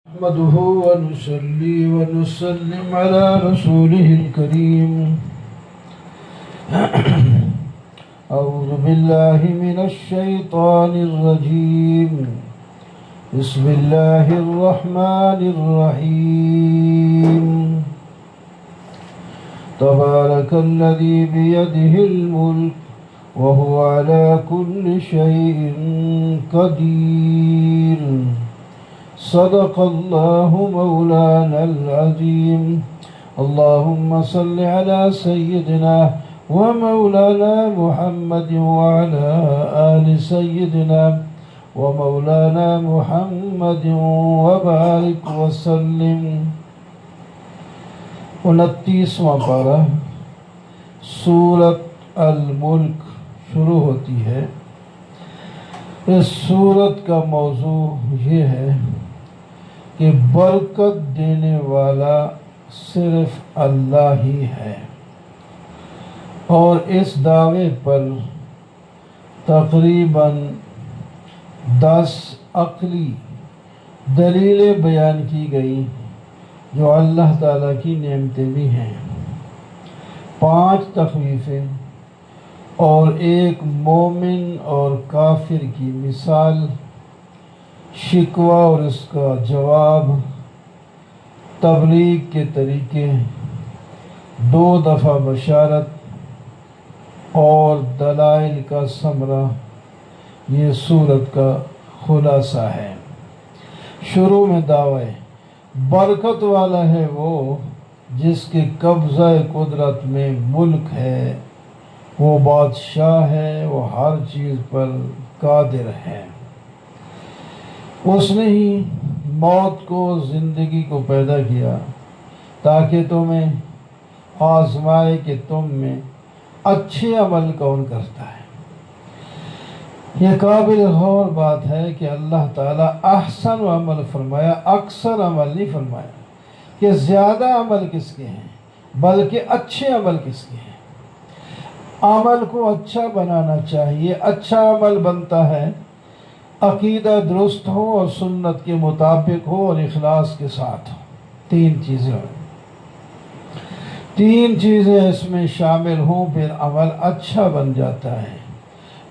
نحمده ونصلي ونسلم على رسوله الكريم. أعوذ بالله من الشيطان الرجيم. بسم الله الرحمن الرحيم. تبارك الذي بيده الملك وهو على كل شيء قدير. صدق الله مولانا العظيم. اللهم صل على سيدنا ومولانا محمد وعلى آل سيدنا ومولانا محمد وبارك وسلم. 29واں پارہ سورۃ الملک شروع ہوتی ہے. اس سورت کا موضوع یہ ہے کہ برکت دینے والا صرف اللہ ہی ہے، اور اس دعوے پر تقریباً 10 عقلی دلیلیں بیان کی گئی جو اللہ تعالیٰ کی نعمتیں بھی ہیں، 5 تخویفیں اور ایک مومن اور کافر کی مثال، شکوہ اور اس کا جواب، تبلیغ کے طریقے، 2 دفعہ بشارت اور دلائل کا ثمرہ. یہ سورت کا خلاصہ ہے. شروع میں دعوی برکت والا ہے وہ جس کے قبضہ قدرت میں ملک ہے، وہ بادشاہ ہے، وہ ہر چیز پر قادر ہے. اس نے ہی موت کو زندگی کو پیدا کیا تاکہ تمہیں آزمائے کہ تم میں اچھے عمل کون کرتا ہے. یہ قابل غور بات ہے کہ اللہ تعالیٰ احسن عمل فرمایا، اکثر عمل نہیں فرمایا کہ زیادہ عمل کس کے ہیں، بلکہ اچھے عمل کس کے ہیں. عمل کو اچھا بنانا چاہیے. اچھا عمل بنتا ہے عقیدہ درست ہو اور سنت کے مطابق ہو اور اخلاص کے ساتھ ہو. 3 چیزیں اس میں شامل ہوں، پھر عمل اچھا بن جاتا ہے.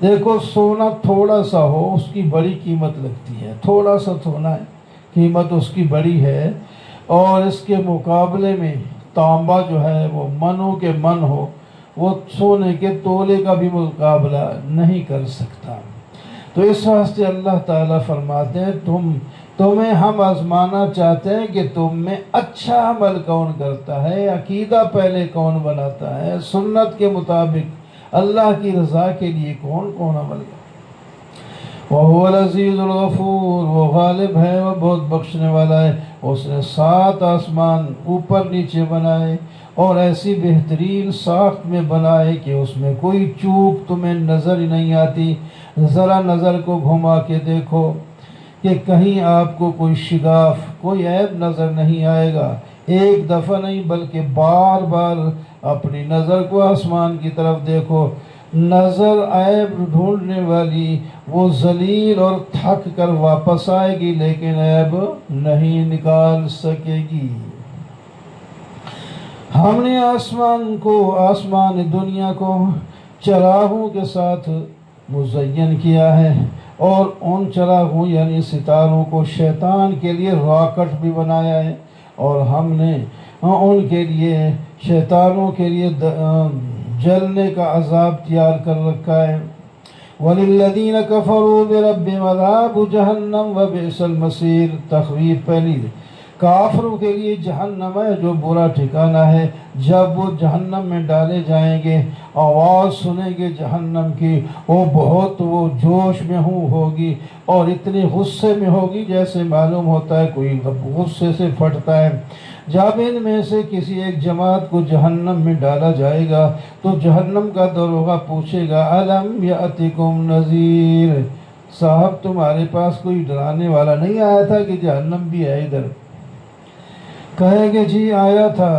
دیکھو، سونا تھوڑا سا ہو اس کی بڑی قیمت لگتی ہے، تھوڑا سا سونا ہے قیمت اس کی بڑی ہے، اور اس کے مقابلے میں تانبا جو ہے وہ منوں کے من ہو، وہ سونے کے تولے کا بھی مقابلہ نہیں کر سکتا. تو اس واسطے اللہ تعالیٰ فرماتے ہیں تمہیں ہم آزمانا چاہتے ہیں کہ تم میں اچھا عمل کون کرتا ہے، عقیدہ پہلے کون بناتا ہے، سنت کے مطابق اللہ کی رضا کے لیے کون عمل کرتا ہے. وَهُوَ الْعَزِيزُ الْغَفُورُ. وہ غالب ہے، وہ بہت بخشنے والا ہے. اس نے 7 آسمان اوپر نیچے بنائے اور ایسی بہترین ساخت میں بنائے کہ اس میں کوئی چوک تمہیں نظر ہی نہیں آتی. ذرا نظر کو گھما کے دیکھو کہ کہیں آپ کو کوئی شگاف، کوئی عیب نظر نہیں آئے گا. ایک دفعہ نہیں بلکہ بار بار اپنی نظر کو آسمان کی طرف دیکھو. نظر عیب ڈھونڈنے والی وہ ذلیل اور تھک کر واپس آئے گی، لیکن عیب نہیں نکال سکے گی. ہم نے آسمان دنیا کو چراغوں کے ساتھ مزین کیا ہے، اور ان چراغوں یعنی ستاروں کو شیطان کے لیے راکٹ بھی بنایا ہے، اور ہم نے ان کے لیے شیطانوں کے لیے جلنے کا عذاب تیار کر رکھا ہے. وَلِلَّذِينَ كَفَرُوا بِرَبِّهِمْ عَذَابُ جَهَنَّمَ وَبِئْسَ الْمَصِيرُ. تخویف پہلی، کافروں کے لیے جہنم ہے جو برا ٹھکانہ ہے. جب وہ جہنم میں ڈالے جائیں گے، آواز سنیں گے جہنم کی، وہ جوش میں ہوگی اور اتنے غصے میں ہوگی جیسے معلوم ہوتا ہے کوئی غصے سے پھٹتا ہے. جب ان میں سے کسی ایک جماعت کو جہنم میں ڈالا جائے گا تو جہنم کا داروغہ پوچھے گا الم یاتکم نذیر، صاحب تمہارے پاس کوئی ڈرانے والا نہیں آیا تھا کہ جہنم بھی ہے ادھر؟ کہیں گے جی آیا تھا.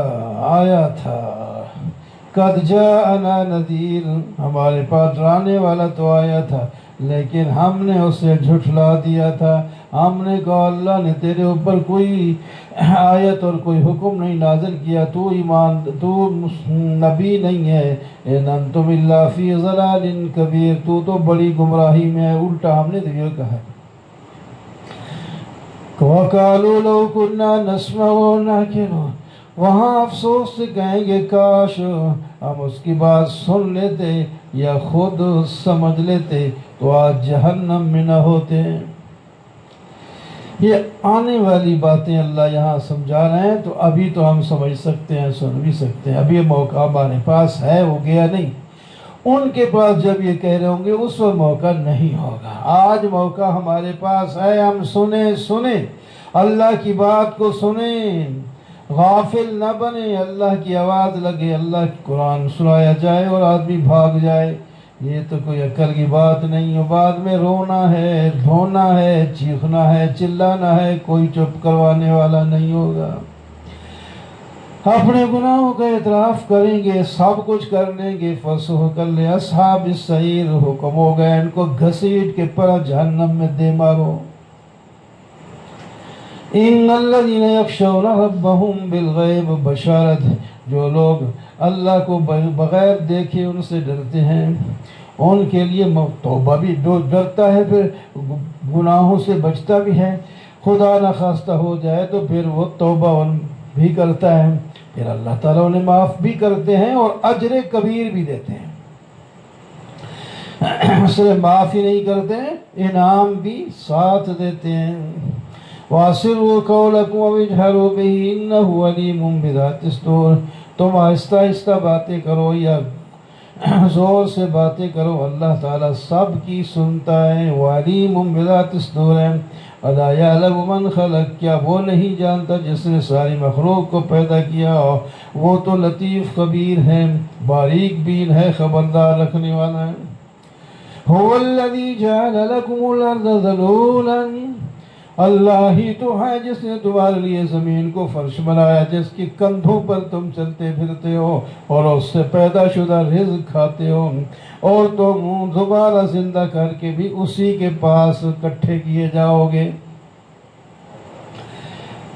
قد جاءنا نذیر، ہمارے پاس ڈرانے والا تو آیا تھا، لیکن ہم نے اسے جھٹلا دیا تھا. ہم نے کہا اللہ نے تیرے اوپر کوئی آیت اور کوئی حکم نہیں نازل کیا, تو نبی نہیں ہے. ان انتم الا فی ضلال کبیر, تو بڑی گمراہی میں ہے. الٹا ہم نے تو یہ کہا. وَقَالُوا لَوْ كُنَّا نَسْمَعُ أَوْ نَعْقِلُ, وہاں افسوس سے کہیں گے کاش ہم اس کی بات سن لیتے یا خود سمجھ لیتے تو آج جہنم میں نہ ہوتے. یہ آنے والی باتیں اللہ یہاں سمجھا رہے ہیں, تو ابھی تو ہم سمجھ سکتے ہیں, سن بھی سکتے ہیں. اب یہ موقع ہمارے پاس ہے, وہ گیا نہیں. ان کے پاس جب یہ کہہ رہے ہوں گے اس وقت موقع نہیں ہوگا. آج موقع ہمارے پاس ہے, ہم سنیں, اللہ کی بات کو سنیں, غافل نہ بنے. اللہ کی آواز لگے, اللہ کی قرآن سنایا جائے اور آدمی بھاگ جائے, یہ تو کوئی عقل کی بات نہیں ہے. بعد میں رونا ہے, دھونا ہے, چیخنا ہے, چلانا ہے, کوئی چپ کروانے والا نہیں ہوگا. اپنے گناہوں کا اعتراف کریں گے, سب کچھ کر لیں گے. فَسُحْقًا لِأَصْحَابِ السَّعِيرِ, حکم ہو گیا ان کو گھسیٹ کے پر جہنم میں دے مارو. ان الذين يخشون ربهم بالغیب, بشارت جو لوگ اللہ کو بغیر دیکھے ان سے ڈرتے ہیں ان کے لیے توبہ بھی. جو ڈرتا ہے پھر گناہوں سے بچتا بھی ہے, خدا نہ خواستہ ہو جائے تو پھر وہ توبہ بھی کرتا ہے, پھر اللہ تعالیٰ انہیں معاف بھی کرتے ہیں اور اجر کبیر بھی دیتے ہیں. صرف معاف ہی نہیں کرتے ہیں, انعام بھی ساتھ دیتے ہیں. وَأَسِرُّوا قَوْلَكُمْ وَاجْهَرُوا بِهِ إِنَّهُ عَلِيمٌ بِذَاتِ الصُّدُورِ, تم آہستہ آہستہ باتیں کرو یا زور سے باتیں کرو, اللہ تعالیٰ سب کی سنتا ہے. وَعَلِيمٌ بِذَاتِ الصُّدُورِ أَلَا يَعْلَمُ مَنْ خَلَقَ, کیا وہ نہیں جانتا جس نے ساری مخلوق کو پیدا کیا, وہ تو لطیف خبیر ہے, باریک بین ہے, خبردار رکھنے والا ہے. هُوَ الَّذِي جَعَلَ لَكُمُ الْأَرْضَ ذَلُولًا, اللہ ہی تو ہے جس نے تمہارے لیے زمین کو فرش بنایا, جس کی کندھوں پر تم چلتے پھرتے ہو اور اس سے پیدا شدہ رزق کھاتے ہو, اور تم دوبارہ زندہ کر کے بھی اسی کے پاس اکٹھے کیے جاؤ گے.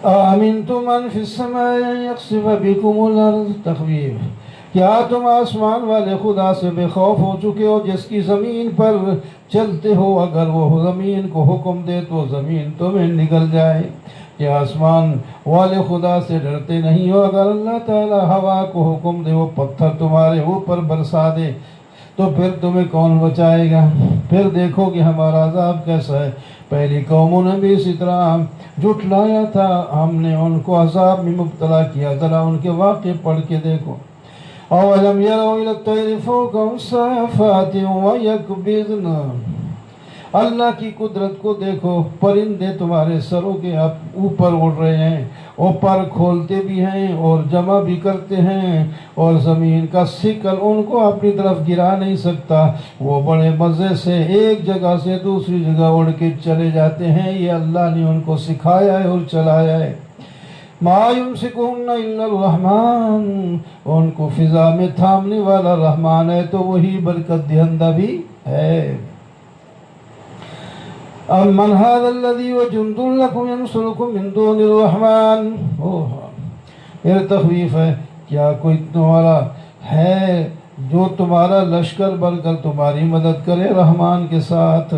آمنتم من فی السماء ان یخسف بکم الارض, تخویف, کیا تم آسمان والے خدا سے بے خوف ہو چکے ہو جس کی زمین پر چلتے ہو, اگر وہ زمین کو حکم دے تو زمین تمہیں نگل جائے. کیا آسمان والے خدا سے ڈرتے نہیں ہو, اگر اللہ تعالی ہوا کو حکم دے وہ پتھر تمہارے اوپر برسا دے تو پھر تمہیں کون بچائے گا. پھر دیکھو کہ ہمارا عذاب کیسا ہے. پہلی قوموں نے بھی اسی طرح جھٹلایا تھا, ہم نے ان کو عذاب میں مبتلا کیا. ذرا ان کے واقعے پڑھ کے دیکھو. اولم يروا الى الطير فوقهم صافات ويقبضن, اللہ کی قدرت کو دیکھو, پرندے تمہارے سروں کے اوپر اڑ رہے ہیں, وہ پر کھولتے بھی ہیں اور جمع بھی کرتے ہیں, اور زمین کا ثقل ان کو اپنی طرف گرا نہیں سکتا. وہ بڑے مزے سے ایک جگہ سے دوسری جگہ اڑ کے چلے جاتے ہیں, یہ اللہ نے ان کو سکھایا ہے اور چلایا ہے. ما یمسکہن الا الرحمن, ان کو فضا میں تھامنے والا رحمان ہے تو وہی برکت دہندہ بھی ہے. امن هذا الذی وجند لکم ینصرکم من دون الرحمن, پھر تخویف ہے, کیا کوئی تمہارا ہے جو تمہارا لشکر بن کر تمہاری مدد کرے رحمان کے ساتھ.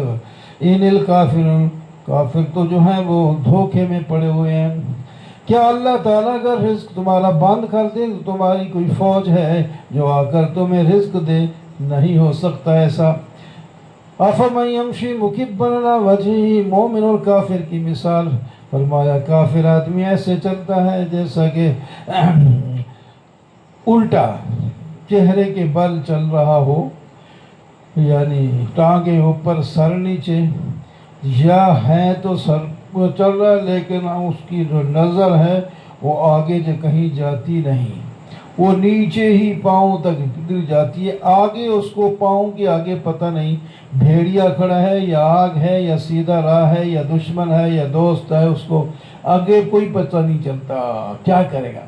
ان الکافرون, کافر تو جو ہیں وہ دھوکے میں پڑے ہوئے ہیں. کیا اللہ تعالیٰ اگر رزق تمہارا بند کر دے تو تمہاری کوئی فوج ہے جو آ کر تمہیں رزق دے؟ نہیں ہو سکتا ایسا. افمن یمشی مکبا علی وجہہ, مومن اور کافر کی مثال فرمایا, کافر آدمی ایسے چلتا ہے جیسا کہ الٹا چہرے کے بل چل رہا ہو, یعنی ٹانگیں اوپر سر نیچے, یا ہے تو سر وہ چل رہا ہے لیکن اس کی جو نظر ہے وہ آگے جو کہیں جاتی نہیں, وہ نیچے ہی پاؤں تک گر جاتی ہے. آگے اس کو پاؤں کے آگے پتہ نہیں بھیڑیا کھڑا ہے یا آگ ہے یا سیدھا راہ ہے یا دشمن ہے یا دوست ہے, اس کو آگے کوئی پتہ نہیں چلتا, کیا کرے گا.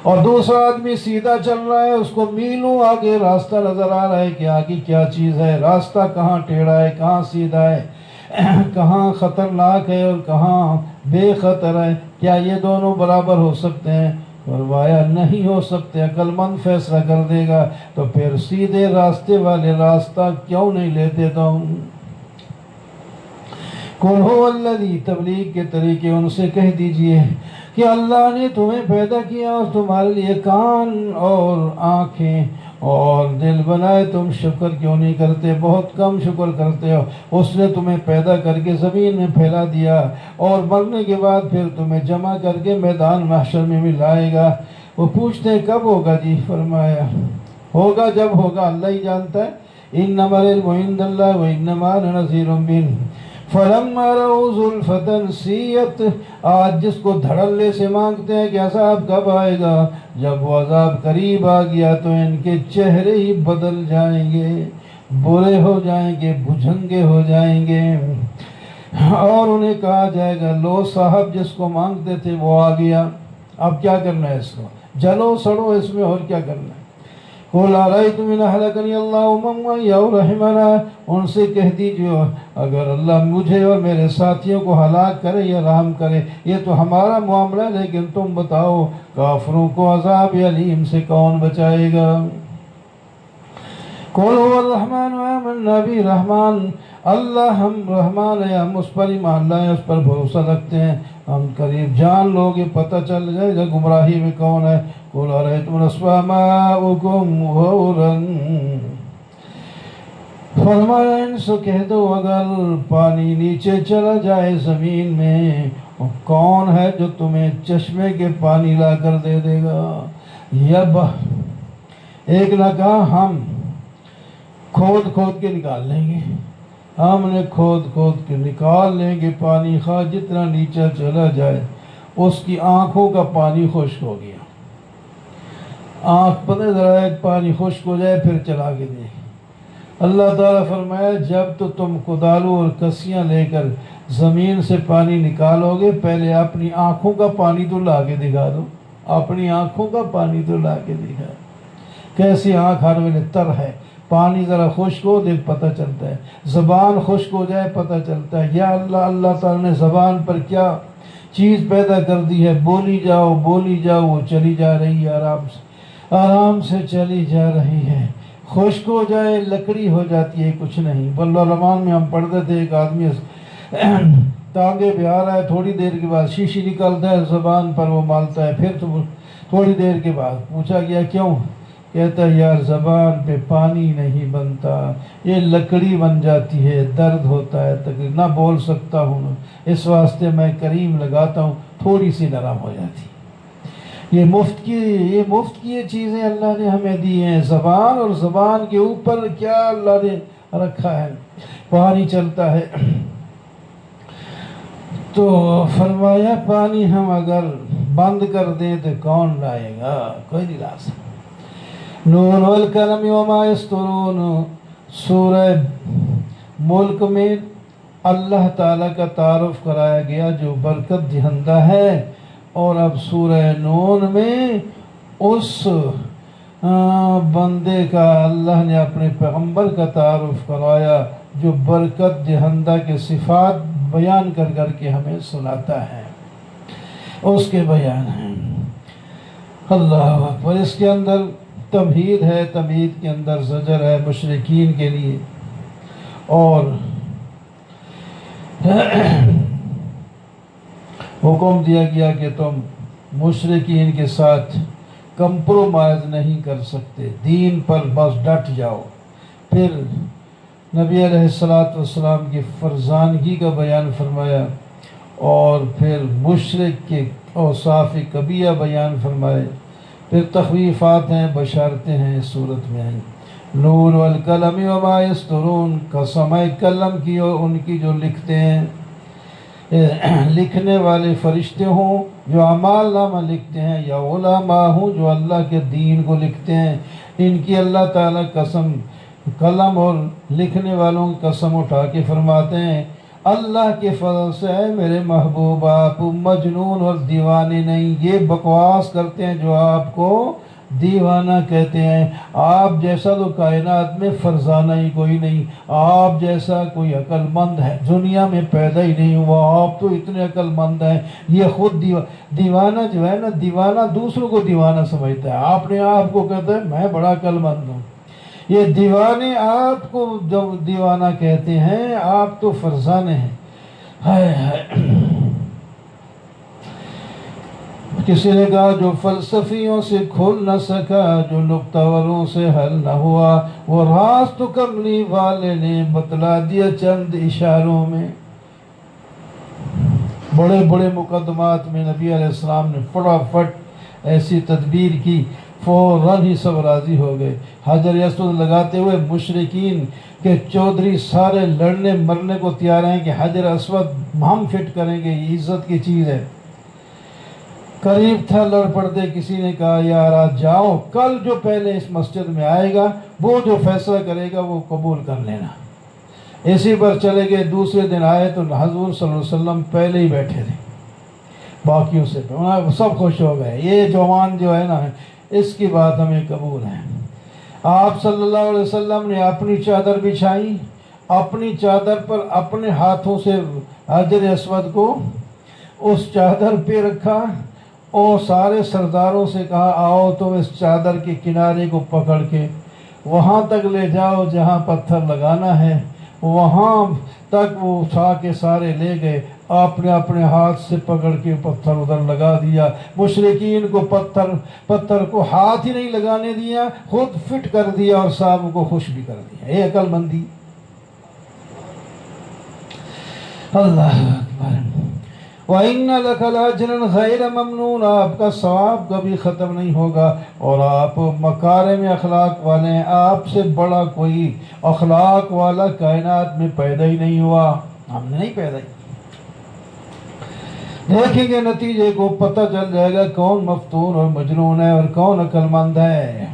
اور دوسرا آدمی سیدھا چل رہا ہے، اس کو میلوں آگے راستہ نظر آ رہا ہے کہ آگے کیا چیز ہے، راستہ کہاں ٹیڑھا ہے، کہاں سیدھا ہے، کہاں خطرناک ہے اور کہاں بے خطر ہے، کیا یہ دونوں برابر ہو سکتے ہیں؟ فرمایا نہیں ہو سکتے، عقل مند فیصلہ کر دے گا۔ تو پھر سیدھے راستے والے راستہ کیوں نہیں لیتے تم؟ قل هو الذی، تبلیغ کے طریقے ان سے کہہ دیجئے کہ اللہ نے تمہیں پیدا کیا اور تمہارے لیے کان اور آنکھیں اور دل بنائے، تم شکر کیوں نہیں کرتے؟ بہت کم شکر کرتے ہو۔ اس نے تمہیں پیدا کر کے زمین میں پھیلا دیا اور مرنے کے بعد پھر تمہیں جمع کر کے میدان محشر میں ملائے گا۔ وہ پوچھتے ہیں کب ہوگا جی؟ فرمایا ہوگا جب ہوگا، اللہ ہی جانتا ہے۔ انما العلم عند اللہ وانما انا نذیر مبین۔ فلما رأوا زلفة سیئت، آج جس کو دھڑلے سے مانگتے ہیں کہ عذاب کب آئے گا، جب وہ عذاب قریب آ گیا تو ان کے چہرے ہی بدل جائیں گے، برے ہو جائیں گے، بھجنگے ہو جائیں گے، اور انہیں کہا جائے گا لو صاحب جس کو مانگتے تھے وہ آ گیا، اب کیا کرنا ہے؟ اس کو جلو سڑو اس میں، اور کیا کرنا ہے؟ قُلْ أَرَأَيْتُمْ إِنْ أَهْلَكَنِيَ اللَّهُ وَمَن مَّعِيَ أَوْ رَحِمَنَا، ان سے کہہ دیجیے اگر اللہ مجھے اور میرے ساتھیوں کو ہلاک کرے یا رحم کرے یہ تو ہمارا معاملہ ہے، لیکن تم بتاؤ کافروں کو عذاب علیم سے کون بچائے گا؟ قُلْ هُوَ الرَّحْمَنُ آمَنَّا بِهِ، رحمان اللہ ہم رحمان ہے، ہم اس پر ایمان لائے، اس پر بھروسہ رکھتے ہیں، ہم قریب جان لوگے، پتہ چل جائے گا گمراہی میں کون ہے۔ قُلْ أَرَأَيْتُمْ أَصْبَحَ مَاؤُكُمْ غَوْرًا، فرمایا ان سے کہہ دو اگر پانی نیچے چلا جائے زمین میں، کون ہے جو تمہیں چشمے کے پانی لا کر دے دے گا؟ ایک نے کہا ہم کھود کھود کے نکال لیں گے، ہم نے کھود کھود کے نکال لیں گے پانی، خواہ جتنا نیچے چلا جائے۔ اس کی آنکھوں کا پانی خشک ہو گیا، آنکھ پتہ ذرا ایک پانی خشک ہو جائے پھر چلا کے دے۔ اللہ تعالیٰ فرمایا جب تو تم کدالوں اور کسیاں لے کر زمین سے پانی نکالو گے پہلے اپنی آنکھوں کا پانی تو لا کے دکھا دو، اپنی آنکھوں کا پانی تو لا کے دکھا۔ کیسی آنکھ ہر ویلے تر ہے، پانی ذرا خشک ہو دیکھ پتہ چلتا ہے، زبان خشک ہو جائے پتہ چلتا ہے۔ یا اللہ، اللہ تعالیٰ نے زبان پر کیا چیز پیدا کر دی ہے، بولی جاؤ وہ چلی جا رہی ہے، آرام سے چلی جا رہی ہے۔ خشک ہو جائے لکڑی ہو جاتی ہے، کچھ نہیں۔ بلرمان میں ہم پڑھتے تھے ایک آدمی تانگے پہ آ رہا ہے، تھوڑی دیر کے بعد شیشی نکلتا ہے زبان پر، وہ مالتا ہے، پھر تھوڑی دیر کے بعد پوچھا گیا کیوں؟ کہتا ہے یار زبان پہ پانی نہیں بنتا، یہ لکڑی بن جاتی ہے، درد ہوتا ہے، تکلیف نہ بول سکتا ہوں، اس واسطے میں کریم لگاتا ہوں تھوڑی سی نرم ہو جاتی۔ یہ مفت کی یہ چیزیں اللہ نے ہمیں دی ہیں، زبان، اور زبان کے اوپر کیا اللہ نے رکھا ہے، پانی چلتا ہے۔ تو فرمایا پانی ہم اگر بند کر دیں تو کون لائے گا؟ کوئی نہیں لا سکتا۔ نون والقلم وما یسطرون، سورہ ملک میں اللہ تعالیٰ کا تعارف کرایا گیا جو برکت دہندہ ہے، اور اب سورہ نون میں اس بندے کا اللہ نے اپنے پیغمبر کا تعارف کرایا جو برکت دہندہ کے صفات بیان کر کر کے ہمیں سناتا ہے، اس کے بیان ہیں۔ اللہ اکبر۔ اس کے اندر تمہید ہے، تمہید کے اندر زجر ہے مشرکین کے لیے، اور حکم دیا گیا کہ تم مشرکین کے ساتھ کمپرومائز نہیں کر سکتے، دین پر بس ڈٹ جاؤ۔ پھر نبی علیہ السلام کی فرزانگی کا بیان فرمایا، اور پھر مشرک کے اوصاف کبیہ بیان فرمائے، پھر تخویفات ہیں، بشارتیں ہیں اس صورت میں ہیں۔ نون والقلم وما یسطرون، قسم قلم کی اور ان کی جو لکھتے ہیں، لکھنے والے فرشتے ہوں جو اعمال نامہ لکھتے ہیں، یا علماء ہوں جو اللہ کے دین کو لکھتے ہیں، ان کی اللہ تعالیٰ قسم، قلم اور لکھنے والوں کی قسم اٹھا کے فرماتے ہیں اللہ کے فضل سے ہے میرے محبوب آپ مجنون اور دیوانے نہیں۔ یہ بکواس کرتے ہیں جو آپ کو دیوانہ کہتے ہیں۔ آپ جیسا تو کائنات میں فرزانہ ہی کوئی نہیں، آپ جیسا کوئی عقل مند ہے دنیا میں پیدا ہی نہیں ہوا، آپ تو اتنے عقل مند ہیں۔ یہ خود دیوانہ جو ہے نا، دیوانہ دوسروں کو دیوانہ سمجھتا ہے، آپ نے آپ کو کہتا ہے میں بڑا عقل مند ہوں۔ یہ دیوانے آپ کو جب دیوانہ کہتے ہیں، آپ تو فرزانے ہیں۔ ہائے ہائے۔ کسی نے کہا جو فلسفیوں سے کھل نہ سکا، جو نکتہ وروں سے حل نہ ہوا، وہ راز تو کملی والے نے بتلا دیا چند اشاروں میں۔ بڑے بڑے مقدمات میں نبی علیہ السلام نے فٹافٹ ایسی تدبیر کی، فوراً ہی سب راضی ہو گئے۔ حجر اسود لگاتے ہوئے مشرکین کے چودھری سارے لڑنے مرنے کو تیار ہیں کہ حجر اسود ہم فٹ کریں گے، یہ عزت کی چیز ہے۔ قریب تھا لڑ پڑتے، کسی نے کہا یار آج جاؤ، کل جو پہلے اس مسجد میں آئے گا وہ جو فیصلہ کرے گا وہ قبول کر لینا۔ اسی پر چلے گئے۔ دوسرے دن آئے تو حضور صلی اللہ علیہ وسلم پہلے ہی بیٹھے تھے باقیوں سے، سب خوش ہو گئے، یہ جوان جو ہے نا اس کی بات ہمیں قبول ہے۔ آپ صلی اللہ علیہ وسلم نے اپنی چادر بچھائی، اپنی چادر پر اپنے ہاتھوں سے حجر اسود کو اس چادر پہ رکھا اور سارے سرداروں سے کہا آؤ تم اس چادر کے کنارے کو پکڑ کے وہاں تک لے جاؤ جہاں پتھر لگانا ہے، وہاں تک وہ اٹھا کے سارے لے گئے، آپ نے اپنے ہاتھ سے پکڑ کے پتھر ادھر لگا دیا۔ مشرکین کو پتھر کو ہاتھ ہی نہیں لگانے دیا، خود فٹ کر دیا اور صاحب کو خوش بھی کر دیا۔ یہ عقل مندی۔ اللہ اکبر۔ وَإِنَّ لَكَ لَأَجْرًا غَيْرَ مَمْنُونٍ، آپ کا ثواب کبھی ختم نہیں ہوگا، اور آپ مکارم اخلاق والے ہیں، آپ سے بڑا کوئی اخلاق والا کائنات میں پیدا ہی نہیں ہوا، ہم نے نہیں پیدا ہی۔ دیکھیں گے نتیجے کو، پتہ چل جائے گا کون مفتون اور مجنون ہے اور کون عقل مند ہے۔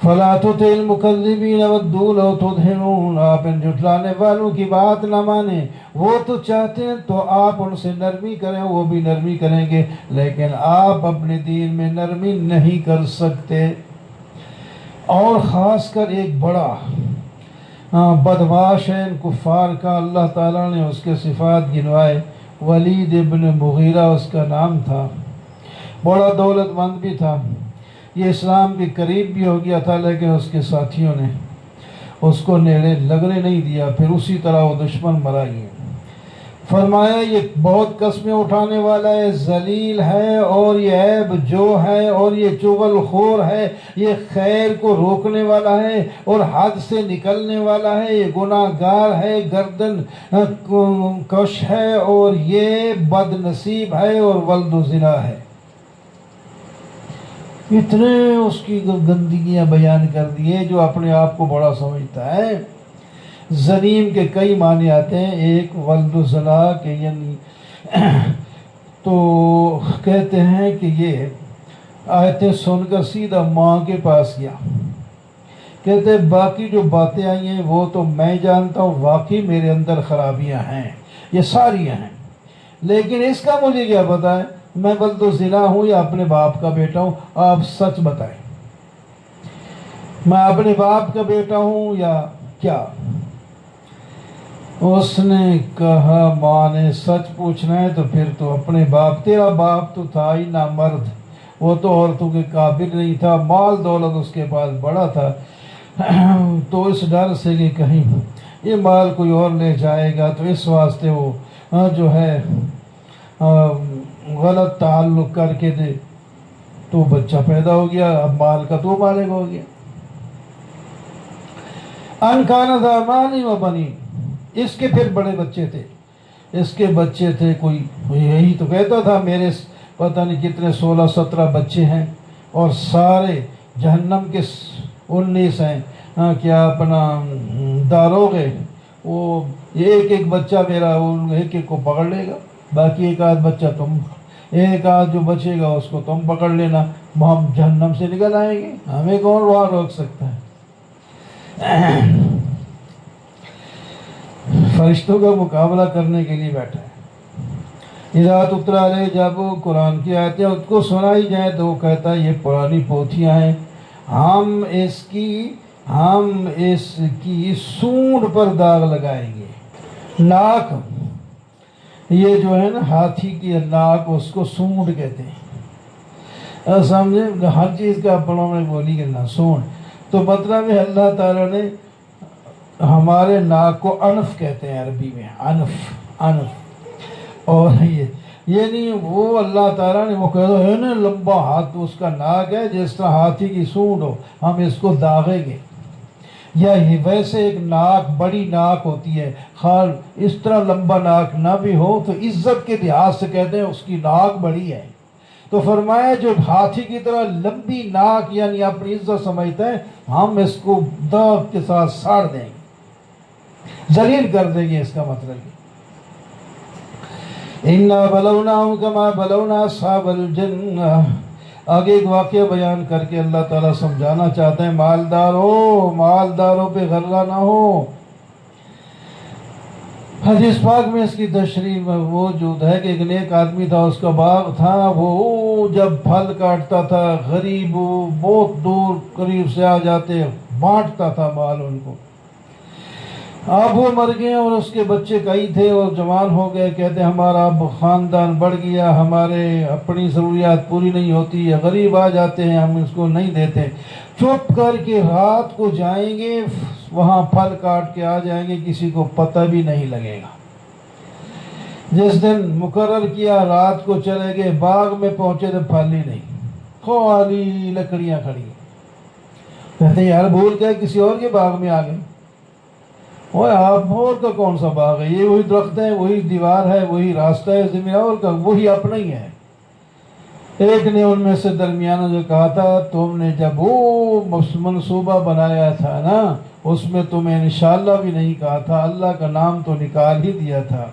فَلَا تُطِعِ الْمُكَذِّبِينَ وَدُّوا لَوْ تُدْهِنُونَ، آپ ان جھٹلانے والوں کی بات نہ مانیں، وہ تو چاہتے ہیں تو آپ ان سے نرمی کریں، وہ بھی نرمی کریں گے، لیکن آپ اپنے دین میں نرمی نہیں کر سکتے۔ اور خاص کر ایک بڑا بدمعاش ہے ان کفار کا، اللہ تعالیٰ نے اس کے صفات گنوائے۔ ولید ابن مغیرہ اس کا نام تھا، بڑا دولت مند بھی تھا، یہ اسلام کے قریب بھی ہو گیا تھا، لیکن اس کے ساتھیوں نے اس کو نیڑے لگنے نہیں دیا، پھر اسی طرح وہ دشمن مرا گیا۔ فرمایا یہ بہت قسمیں اٹھانے والا ہے، ذلیل ہے، اور یہ عیب جو ہے، اور یہ چغل خور ہے، یہ خیر کو روکنے والا ہے اور حد سے نکلنے والا ہے، یہ گناہ گار ہے، گردن کش ہے، اور یہ بد نصیب ہے اور ولد و زنا ہے۔ اتنے اس کی گندگیاں بیان کر دیے جو اپنے آپ کو بڑا سمجھتا ہے۔ زنیم کے کئی معنی آتے ہیں، ایک ولد و زنا کے یعنی تو کہتے ہیں کہ یہ آیتیں سن کر سیدھا ماں کے پاس گیا، کہتے ہیں باقی جو باتیں آئی ہیں وہ تو میں جانتا ہوں، واقعی میرے اندر خرابیاں ہیں، یہ ساری ہیں، لیکن اس کا مجھے کیا پتا ہے میں ولد و زنا ہوں یا اپنے باپ کا بیٹا ہوں، آپ سچ بتائیں میں اپنے باپ کا بیٹا ہوں یا کیا؟ اس نے کہا ماں نے سچ پوچھنا ہے تو پھر تو اپنے باپ، تیرا باپ تو تھا ہی نہ مرد، وہ تو عورتوں کے قابل نہیں تھا، مال دولت اس کے پاس بڑا تھا، تو اس ڈر سے کہ کہیں یہ مال کوئی اور لے جائے گا، تو اس واسطے وہ جو ہے غلط تعلق کر کے دے، تو بچہ پیدا ہو گیا، اب مال کا تو مالک ہو گیا۔ ان کان ذا مال و بنین، اس کے پھر بڑے بچے تھے، اس کے بچے تھے، کوئی یہی تو کہتا تھا میرے پتہ نہیں کتنے 16-17 بچے ہیں اور سارے جہنم کے 19 ہیں، کیا اپنا داروغے، وہ ایک ایک بچہ میرا ایک ایک کو پکڑ لے گا، باقی ایک آدھ بچہ تم، ایک آدھ جو بچے گا اس کو تم پکڑ لینا، ہم جہنم سے نکل آئیں گے، ہمیں کون وہاں روک سکتا ہے۔ فرشتوں کا مقابلہ کرنے کے لیے بیٹھا ہے۔ اذا تتلیٰ علیہ، جب قرآن کی آیتیں اس کو سنائی جائیں تو وہ کہتا ہے یہ پرانی پوتھیاں ہیں، ہم اس کی سونڈ پر داغ لگائیں گے۔ ناک، یہ جو ہے نا ہاتھی کی ناک، اس کو سونڈ کہتے ہیں۔ سمجھے، ہر چیز کا اپنوں میں بولی کرنا سونڈ، تو مطلب ہے اللہ تعالیٰ نے ہمارے ناک کو انف کہتے ہیں عربی میں، انف۔ اور یہ نہیں وہ اللہ تعالیٰ نے وہ کہتا ہے نا لمبا ہاتھ اس کا ناک ہے جس طرح ہاتھی کی سونڈ ہو، ہم اس کو داغیں گے۔ یا یہ ویسے ایک ناک، بڑی ناک ہوتی ہے، خال اس طرح لمبا ناک نہ بھی ہو تو عزت کے لحاظ سے کہتے ہیں اس کی ناک بڑی ہے۔ تو فرمایا جو ہاتھی کی طرح لمبی ناک یعنی اپنی عزت سمجھتا ہے، ہم اس کو داغ کے ساتھ ساڑ دیں گے، ذلیل کر دیں گے۔ اس کا مطلب اِنَّا بَلَوْنَاهُمْ كَمَا بَلَوْنَا أَصْحَابَ الْجَنَّةِ، آگے ایک واقعہ بیان کر کے اللہ تعالیٰ سمجھانا چاہتے ہیں مالداروں پہ غرہ نہ ہو۔ حدیث پاک میں اس کی تشریح موجود ہے کہ ایک نیک آدمی تھا، اس کا باغ تھا، وہ جب پھل کاٹتا تھا غریب بہت دور قریب سے آ جاتے، بانٹتا تھا مال ان کو۔ اب وہ مر گئے اور اس کے بچے کئی تھے اور جوان ہو گئے، کہتے ہمارا اب خاندان بڑھ گیا، ہمارے اپنی ضروریات پوری نہیں ہوتی، غریب آ جاتے ہیں، ہم اس کو نہیں دیتے۔ چپ کر کے رات کو جائیں گے، وہاں پھل کاٹ کے آ جائیں گے، کسی کو پتہ بھی نہیں لگے گا۔ جس دن مقرر کیا رات کو چلے گئے، باغ میں پہنچے تو پھل ہی نہیں، خالی لکڑیاں کھڑی۔ کہتے یار بھول گئے، کسی اور کے باغ میں آ گئے۔ اور آپ اور کا کون سا باغ ہے؟ یہ وہی درخت ہے، وہی دیوار ہے، وہی راستہ ہے زمین اور کا، وہی اپنا ہی ہے۔ ایک نے ان میں سے درمیانہ جو کہا تھا تم نے جب وہ منصوبہ بنایا تھا نا، اس میں تمہیں انشاءاللہ بھی نہیں کہا تھا، اللہ کا نام تو نکال ہی دیا تھا،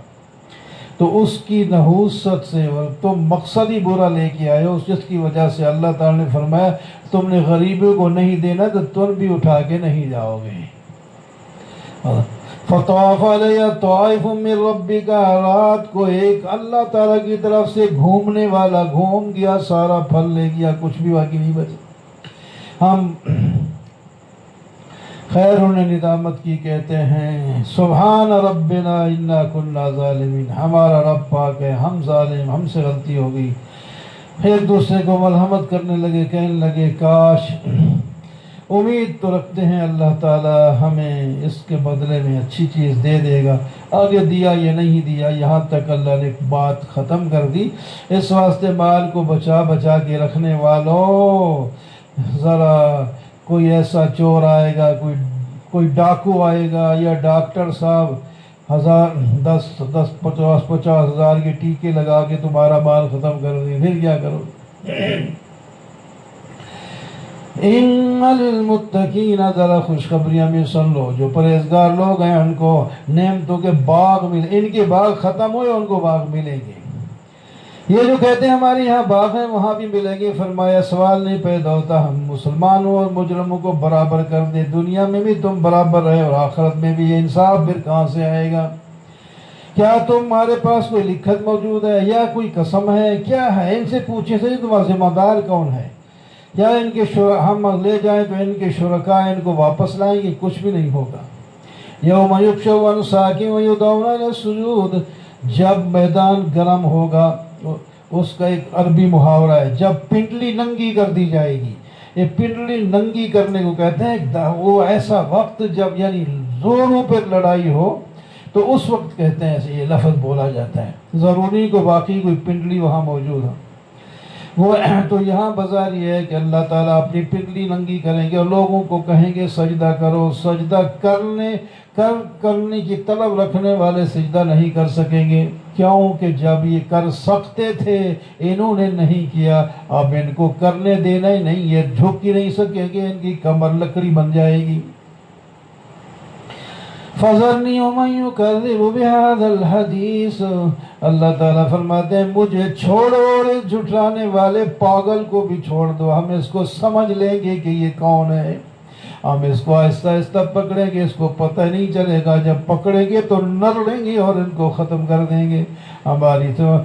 تو اس کی نحوست سے اور تم مقصد ہی برا لے کے آئے ہو، جس کی وجہ سے اللہ تعالی نے فرمایا تم نے غریبوں کو نہیں دینا تو تم بھی اٹھا کے نہیں جاؤ گے۔ فطاف علیہ طائف من ربک، رات کو ایک اللہ تعالیٰ کی طرف سے گھومنے والا گھوم گیا، سارا پھل لے گیا، کچھ بھی باقی نہیں بچا۔ ہم خیر انہیں ندامت کی کہتے ہیں سبحان ربنا انا کنا ظالمین، ہمارا رب پاک ہے، ہم ظالم، ہم سے غلطی ہو گئی۔ ایک دوسرے کو ملحمت کرنے لگے، کہنے لگے کاش، امید تو رکھتے ہیں اللہ تعالیٰ ہمیں اس کے بدلے میں اچھی چیز دے دے گا، آگے دیا یہ نہیں دیا، یہاں تک اللہ نے بات ختم کر دی۔ اس واسطے مال کو بچا کے رکھنے والوں، ذرا کوئی ایسا چور آئے گا، کوئی ڈاکو آئے گا، یا ڈاکٹر صاحب 50,000 ہزار کے ٹیکے لگا کے تمہارا مال ختم کر دیں، پھر کیا کرو؟ ان للمتقین، ذرا خوشخبریاں بھی سن لو، جو پرہیزگار لوگ ہیں ان کو نعمتوں کے باغ ملے، ان کے باغ ختم ہوئے ان کو باغ ملیں گے۔ یہ جو کہتے ہیں ہمارے یہاں باغ ہیں وہاں بھی ملیں گے، فرمایا سوال نہیں پیدا ہوتا ہم مسلمانوں اور مجرموں کو برابر کر دیں، دنیا میں بھی تم برابر رہے اور آخرت میں بھی، یہ انصاف پھر کہاں سے آئے گا؟ کیا تمہارے پاس کوئی لکھت موجود ہے یا کوئی قسم ہے؟ کیا ہے؟ ان سے پوچھیں صحیح تمہارا ذمہ دار کون ہے؟ یا ان کے ہم لے جائیں تو ان کے شرکاء ان کو واپس لائیں گے؟ کچھ بھی نہیں ہوگا۔ یوم یکشف عن ساق ویدعون الی السجود، جب میدان گرم ہوگا، اس کا ایک عربی محاورہ ہے، جب پنڈلی ننگی کر دی جائے گی، یہ پنڈلی ننگی کرنے کو کہتے ہیں، وہ ایسا وقت جب یعنی زوروں پر لڑائی ہو تو اس وقت کہتے ہیں یہ لفظ بولا جاتا ہے، ضروری کو باقی کوئی پنڈلی وہاں موجود ہے وہ تو یہاں بظاہر یہ ہے کہ اللہ تعالیٰ اپنی پنڈلی ننگی کریں گے اور لوگوں کو کہیں گے سجدہ کرو، سجدہ کرنے کی طلب رکھنے والے سجدہ نہیں کر سکیں گے، کیوں کہ جب یہ کر سکتے تھے انہوں نے نہیں کیا، اب ان کو کرنے دینا ہی نہیں، یہ جھک ہی نہیں سکیں گے، ان کی کمر لکڑی بن جائے گی۔ فَذَرْنِي وَمَن يُكَذِّبُ بِهَذَا الْحَدِيثِ، اللہ تعالیٰ فرماتے ہیں مجھے چھوڑو اور اس جھٹلانے والے پاگل کو بھی چھوڑ دو، ہم اس کو سمجھ لیں گے کہ یہ کون ہے۔ ہم اس کو آہستہ آہستہ پکڑیں گے، اس کو پتہ نہیں چلے گا، جب پکڑیں گے تو نر لیں گے اور ان کو ختم کر دیں گے۔ ہماری تو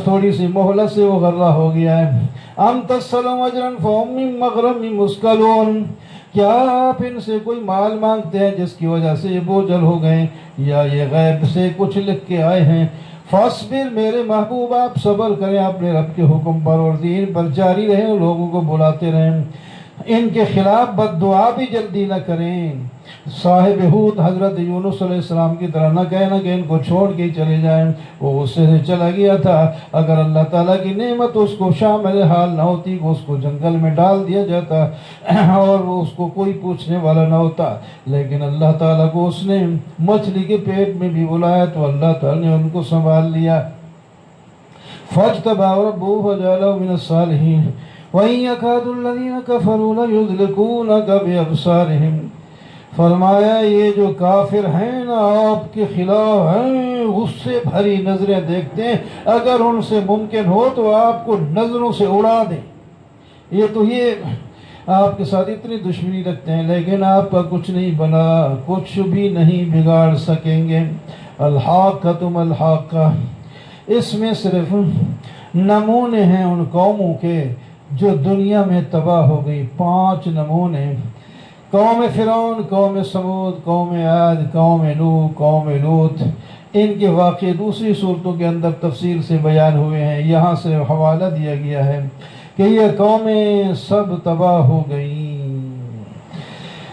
تھوڑی سی مہلت سے وہ غرہ ہو گیا ہے۔ ام تسلم اجرا فهم من مغرم مثقلون، کیا آپ ان سے کوئی مال مانگتے ہیں جس کی وجہ سے یہ بوجھل ہو گئے، یا یہ غیب سے کچھ لکھ کے آئے ہیں؟ فاصبر، میرے محبوب آپ صبر کریں اپنے رب کے حکم پر اور دین پر جاری رہیں اور لوگوں کو بلاتے رہیں، ان کے خلاف بد دعا بھی جلدی نہ کریں۔ صاحب ہود حضرت یونس علیہ السلام کی طرح نہ کہنا کہ ان کو چھوڑ کے چلے جائیں، وہ غصے سے چلا گیا تھا۔ اگر اللہ تعالیٰ کی نعمت اس کو شامل حال نہ ہوتی، اس کو جنگل میں ڈال دیا جاتا اور وہ اس کو کوئی پوچھنے والا نہ ہوتا، لیکن اللہ تعالیٰ کو اس نے مچھلی کے پیٹ میں بھی بلایا تو اللہ تعالیٰ نے ان کو سنبھال لیا۔ فاجتباه ربه فجعله من الصالحين وَإِن يَكَادُ الَّذِينَ كَفَرُوا لَيُزْلِقُونَكَ بِأَبْصَارِهِمْ، فرمایا یہ جو کافر ہیں نا آپ کے خلاف ہیں، غصے بھری نظریں دیکھتے ہیں، اگر ان سے ممکن ہو تو آپ کو نظروں سے اڑا دیں۔ یہ تو یہ آپ کے ساتھ اتنی دشمنی رکھتے ہیں لیکن آپ کا کچھ نہیں بنا، کچھ بھی نہیں بگاڑ سکیں گے۔ الحاقۃ ما الحاقۃ، اس میں صرف نمونے ہیں ان قوموں کے جو دنیا میں تباہ ہو گئی۔ 5 نمونے: قوم فرعون، قوم سمود، قوم عاد، قوم نوح، قوم لوط۔ ان کے واقعے دوسری صورتوں کے اندر تفصیل سے بیان ہوئے ہیں، یہاں سے حوالہ دیا گیا ہے کہ یہ قومیں سب تباہ ہو گئیں۔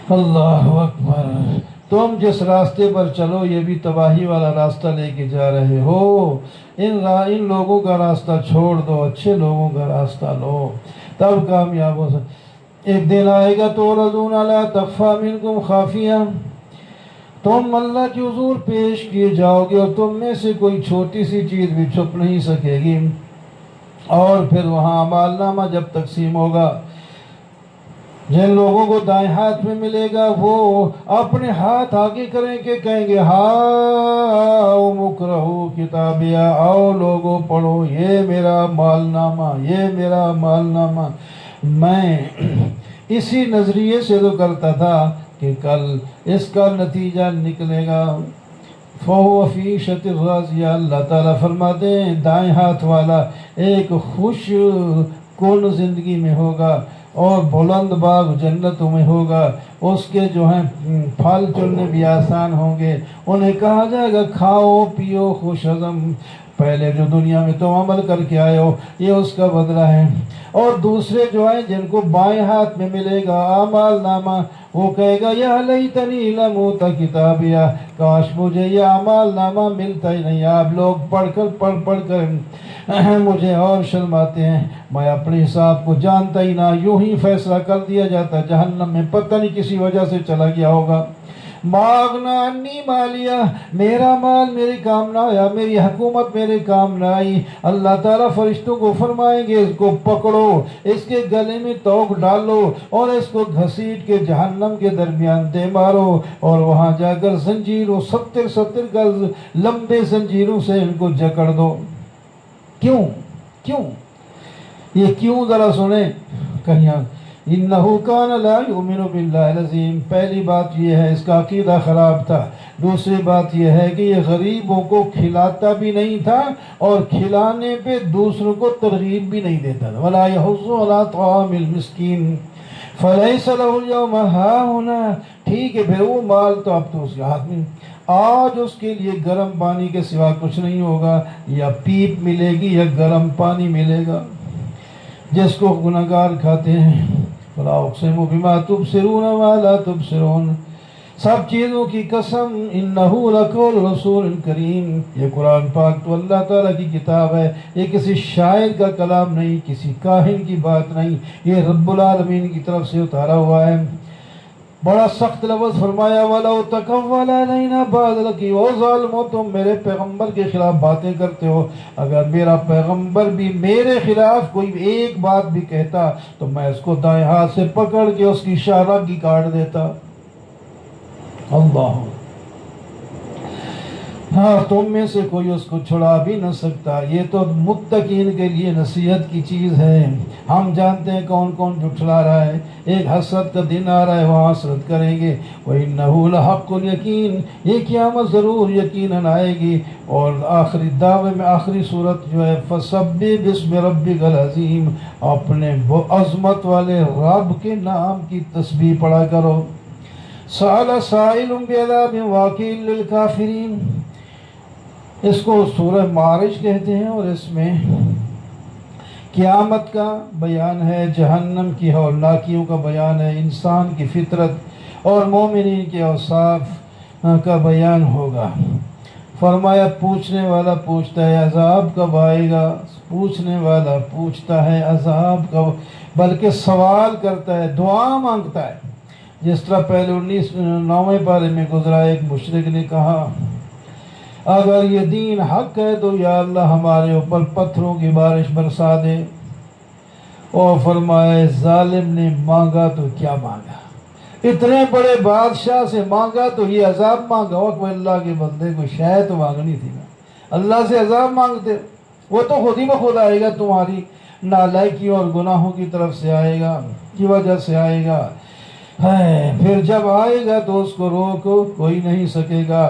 اللہ اکبر، تم جس راستے پر چلو یہ بھی تباہی والا راستہ لے کے جا رہے ہو، ان لوگوں کا راستہ چھوڑ دو، اچھے لوگوں کا راستہ لو، تب کامیاب ہو سکتے۔ ایک دن آئے گا تورزون لا تخفی منکم خافیہ، تم اللہ کے حضور پیش کیے جاؤ گے اور تم میں سے کوئی چھوٹی سی چیز بھی چھپ نہیں سکے گی۔ اور پھر وہاں اعمال نامہ جب تقسیم ہوگا، جن لوگوں کو دائیں ہاتھ میں ملے گا وہ اپنے ہاتھ آگے کریں کہ کہیں گے ہاؤ مقرؤ کتابیہ، آؤ لوگوں پڑھو یہ میرا مال نامہ، یہ میرا مال نامہ۔ میں اسی نظریے سے تو کرتا تھا کہ کل اس کا نتیجہ نکلے گا۔ فَهُوَ فِي عِيشَةٍ رَاضِيَةٍ، اللہ تعالیٰ فرماتے ہیں دائیں ہاتھ والا ایک خوش کن زندگی میں ہوگا اور بلند باغ جنتوں میں ہوگا، اس کے جو ہیں پھل چلنے بھی آسان ہوں گے، انہیں کہا جائے گا کھاؤ پیو خوش ہضم، پہلے جو دنیا میں تم عمل کر کے آئے ہو یہ اس کا بدلہ ہے۔ اور دوسرے جو ہیں جن کو بائیں ہاتھ میں ملے گا اعمال نامہ، وہ کہے گا یا لیتنی لم اوت کتابیہ، کاش مجھے یہ اعمال نامہ ملتا ہی نہیں۔ آپ لوگ پڑھ کر مجھے اور شرماتے ہیں، میں اپنے حساب کو جانتا ہی نہ، یوں ہی فیصلہ کر دیا جاتا جہنم میں پتہ نہیں کسی وجہ سے چلا گیا ہوگا۔ ماغنا انی مالیہ، میرا مال میرے کام نہ آیا، میری حکومت میرے کام نہ آئی۔ اللہ تعالیٰ فرشتوں کو فرمائیں گے اس کو پکڑو، اس کے گلے میں توق ڈالو اور اس کو گھسیٹ کے جہنم کے درمیان دے مارو، اور وہاں جا کر زنجیروں 70 گز لمبے زنجیروں سے ان کو جکڑ دو۔ کیوں یہ کیوں ذرا سنیں کہیں۔ انہو کان لا یؤمن باللہ العظیم، پہلی بات یہ ہے اس کا عقیدہ خراب تھا، دوسری بات یہ ہے کہ یہ غریبوں کو کھلاتا بھی نہیں تھا اور کھلانے پہ دوسروں کو ترغیب بھی نہیں دیتا تھا۔ ولا یحض علی طعام المسکین فلیس له اليوم ہاہنا، ٹھیک ہے پھر وہ مال تو اب تو اس کے ہاتھ میں، آج اس کے لیے گرم پانی کے سوا کچھ نہیں ہوگا، یا پیپ ملے گی یا گرم پانی ملے گا، جس کو گناہگار کھاتے ہیں۔ فلا اقسم بما تبصرون وما لا تبصرون، سب چیزوں کی قسم، انہ لقول رسول کریم، یہ قرآن پاک تو اللہ تعالیٰ کی کتاب ہے، یہ کسی شاعر کا کلام نہیں، کسی کاہن کی بات نہیں، یہ رب العالمین کی طرف سے اتارا ہوا ہے۔ بڑا سخت لفظ فرمایا وَلَوْ تَقَوَّلَ عَلَيْنَا بَعْضَ الْأَقَاوِيلِ، او ظالمو تم میرے پیغمبر کے خلاف باتیں کرتے ہو، اگر میرا پیغمبر بھی میرے خلاف کوئی ایک بات بھی کہتا تو میں اس کو دائیں ہاتھ سے پکڑ کے اس کی شاہراہ کاٹ دیتا۔ اللہ ہاں تم میں سے کوئی اس کو چھڑا بھی نہ سکتا. یہ تو متقین کے لیے نصیحت کی چیز ہے. ہم جانتے ہیں کون کون جھٹلا رہا ہے. ایک حسرت کا دن آ رہا ہے، وہاں حسرت کریں گے. وَإِنَّهُ لَحَقُّ الْيَقِينِ، یہ قیامت ضرور یقیناً آئے گی. اور آخری دعوے میں آخری صورت جو ہے فَسَبِّحْ بِاسْمِ رَبِّكَ الْعَظِيمِ، اپنے وہ عظمت والے رب کے نام کی تسبیح پڑھا کرو. سَأَلَ سَائِلٌ بِعَذَابٍ وَاقِعٍ لِلْكَافِرِينَ، اس کو سورہ معارج کہتے ہیں، اور اس میں قیامت کا بیان ہے، جہنم کی ہولناکیوں کا بیان ہے، انسان کی فطرت اور مومنین کے اوصاف کا بیان ہوگا. فرمایا پوچھنے والا پوچھتا ہے عذاب کب آئے گا، پوچھنے والا پوچھتا ہے عذاب کب، بلکہ سوال کرتا ہے، دعا مانگتا ہے. جس طرح پہلے 9ویں پارے میں گزرا، ایک مشرک نے کہا اگر یہ دین حق ہے تو یا اللہ ہمارے اوپر پتھروں کی بارش برسا دے. اور فرمایا ظالم نے مانگا تو کیا مانگا، اتنے بڑے بادشاہ سے مانگا تو یہ عذاب مانگا. وہ اللہ کے بندے کو شاید تو مانگنی تھی نا، اللہ سے عذاب مانگتے، وہ تو خود ہی بخود آئے گا، تمہاری نالائکیوں اور گناہوں کی طرف سے آئے گا، کی وجہ سے آئے گا. پھر جب آئے گا تو اس کو روک کوئی نہیں سکے گا.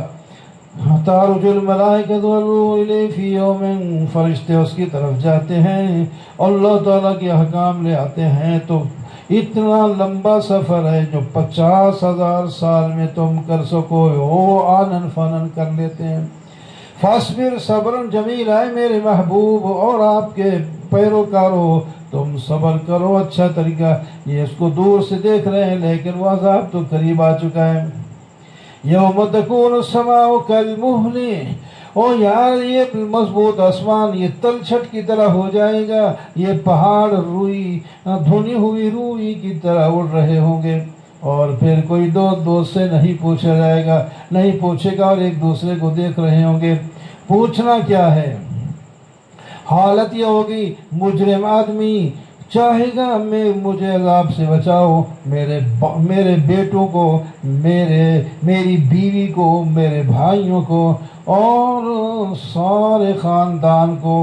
تعرج الملائکۃ والروح الیہ فی یوم، فرشتے اس کی طرف جاتے ہیں، اللہ تعالیٰ کے احکام لے آتے ہیں. تو اتنا لمبا سفر ہے جو 50,000 سال میں تم کر سکو، وہ آنن فانن کر لیتے ہیں. فاصبر صبرا جمیلا، ہے میرے محبوب اور آپ کے پیروکاروں، تم صبر کرو اچھا طریقہ. یہ اس کو دور سے دیکھ رہے ہیں لیکن وہ عذاب تو قریب آ چکا ہے. یوم تکون السماء کالمہل، او یار یہ مضبوط آسمان یہ تلچھٹ کی طرح ہو جائے گا، یہ پہاڑ روئی دھنی ہوئی روئی کی طرح اڑ رہے ہوں گے. اور پھر کوئی دوست سے نہیں پوچھا جائے گا، نہیں پوچھے گا، اور ایک دوسرے کو دیکھ رہے ہوں گے. پوچھنا کیا ہے، حالت یہ ہوگی مجرم آدمی چاہے گا مجھے عذاب سے بچاؤ، میرے بیٹوں کو، میری بیوی کو، میرے بھائیوں کو، اور سارے خاندان کو،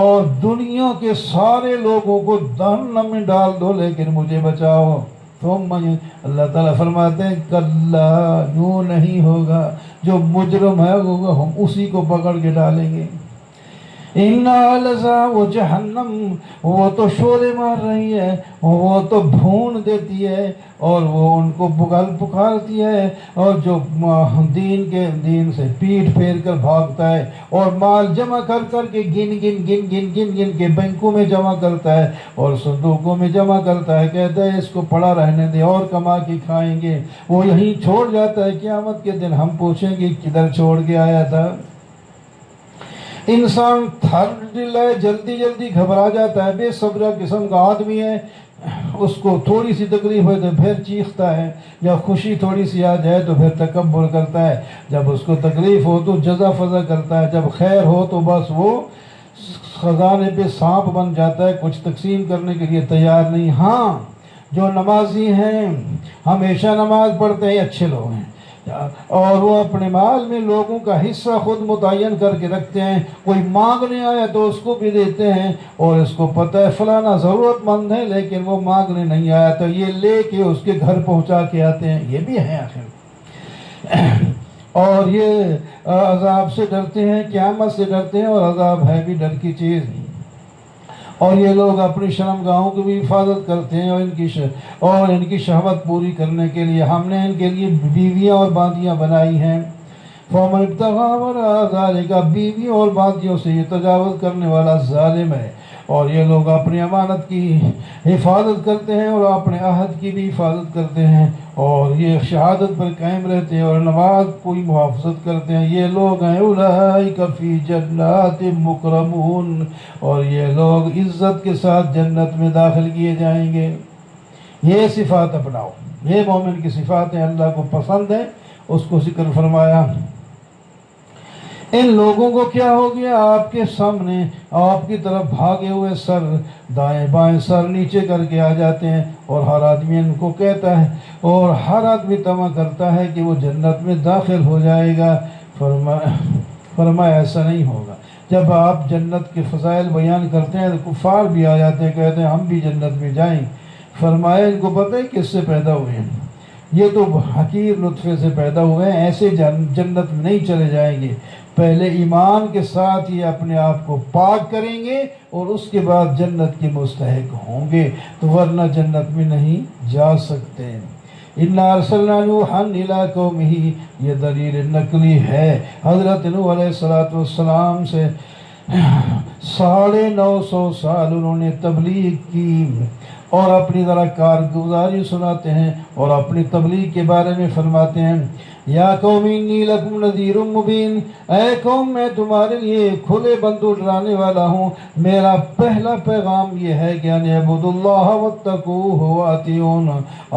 اور دنیا کے سارے لوگوں کو جہنم میں ڈال دو لیکن مجھے بچاؤ. ثم اللہ تعالیٰ فرماتے ہیں کلا، یوں نہیں ہوگا، جو مجرم ہے ہم اسی کو پکڑ کے ڈالیں گے. وہ جہنم، وہ تو شورے مار رہی ہے، وہ تو بھون دیتی ہے، اور وہ ان کو پکارتی ہے. اور جو دین سے پیٹھ پھیر کر بھاگتا ہے اور مال جمع کر کر کے گن کے بینکوں میں جمع کرتا ہے اور صندوقوں میں جمع کرتا ہے، کہتا ہے اس کو پڑا رہنے دے اور کما کے کھائیں گے، وہ یہیں چھوڑ جاتا ہے. قیامت کے دن ہم پوچھیں گے کدھر چھوڑ کے آیا تھا. انسان جلدی گھبرا جاتا ہے، بے صبر قسم کا آدمی ہے. اس کو تھوڑی سی تکلیف ہوئے تو پھر چیختا ہے، یا خوشی تھوڑی سی آ جائے تو پھر تکبر کرتا ہے. جب اس کو تکلیف ہو تو جزا فضا کرتا ہے، جب خیر ہو تو بس وہ خزانے پہ سانپ بن جاتا ہے، کچھ تقسیم کرنے کے لیے تیار نہیں. ہاں جو نمازی ہیں، ہمیشہ نماز پڑھتے ہیں، اچھے لوگ ہیں، اور وہ اپنے مال میں لوگوں کا حصہ خود متعین کر کے رکھتے ہیں. کوئی مانگنے آیا تو اس کو بھی دیتے ہیں، اور اس کو پتہ ہے فلانا ضرورت مند ہے لیکن وہ مانگنے نہیں آیا تو یہ لے کے اس کے گھر پہنچا کے آتے ہیں. یہ بھی ہے آخر. اور یہ عذاب سے ڈرتے ہیں، قیامت سے ڈرتے ہیں، اور عذاب ہے بھی ڈر کی چیز. اور یہ لوگ اپنی شرمگاہوں کی بھی حفاظت کرتے ہیں، اور ان کی شہوت پوری کرنے کے لیے ہم نے ان کے لیے بیویاں اور باندیاں بنائی ہیں. فَمَنِ ابْتَغَىٰ وَرَاءَ ذَٰلِكَ، بیویوں اور باندیوں سے یہ تجاوز کرنے والا ظالم ہے. اور یہ لوگ اپنی امانت کی حفاظت کرتے ہیں اور اپنے عہد کی بھی حفاظت کرتے ہیں، اور یہ شہادت پر قائم رہتے ہیں اور نماز پوری محافظت کرتے ہیں. یہ لوگ ہیں اولئک فی جنات مکرمون، اور یہ لوگ عزت کے ساتھ جنت میں داخل کیے جائیں گے. یہ صفات اپناؤ، یہ مومن کی صفاتیں اللہ کو پسند ہیں، اس کو ذکر فرمایا. ان لوگوں کو کیا ہو گیا، آپ کے سامنے آپ کی طرف بھاگے ہوئے سر دائیں بائیں سر نیچے کر کے آ جاتے ہیں، اور ہر آدمی ان کو کہتا ہے، اور ہر آدمی طمع کرتا ہے کہ وہ جنت میں داخل ہو جائے گا. فرمایا ایسا نہیں ہوگا۔ جب آپ جنت کے فضائل بیان کرتے ہیں تو کفار بھی آ جاتے ہیں، کہتے ہیں ہم بھی جنت میں جائیں۔ فرمایا ان کو پتہ ہے کس سے پیدا ہوئے ہیں؟ یہ تو حقیر نطفے سے پیدا ہوئے ہیں، ایسے جنت میں نہیں چلے جائیں گے۔ پہلے ایمان کے ساتھ یہ اپنے آپ کو پاک کریں گے اور اس کے بعد جنت کے مستحق ہوں گے، تو ورنہ جنت میں نہیں جا سکتے۔ اِنَّا أَرْسَلْنَا نُوحًا إِلَىٰ قَوْمِهِ، یہ دلیل نقلی ہے۔ حضرت نوح علیہ السلام سے 950 سال انہوں نے تبلیغ کی اور اپنی ذرا کارگزاری سناتے ہیں اور اپنی تبلیغ کے بارے میں فرماتے ہیں، یا قوم انی لکم نذیر مبین، اے قوم میں تمہارے لیے کھلے بندو ڈرانے والا ہوں۔ میرا پہلا پیغام یہ ہے کہ ان اعبدوا اللہ واتقوہ واطیعون،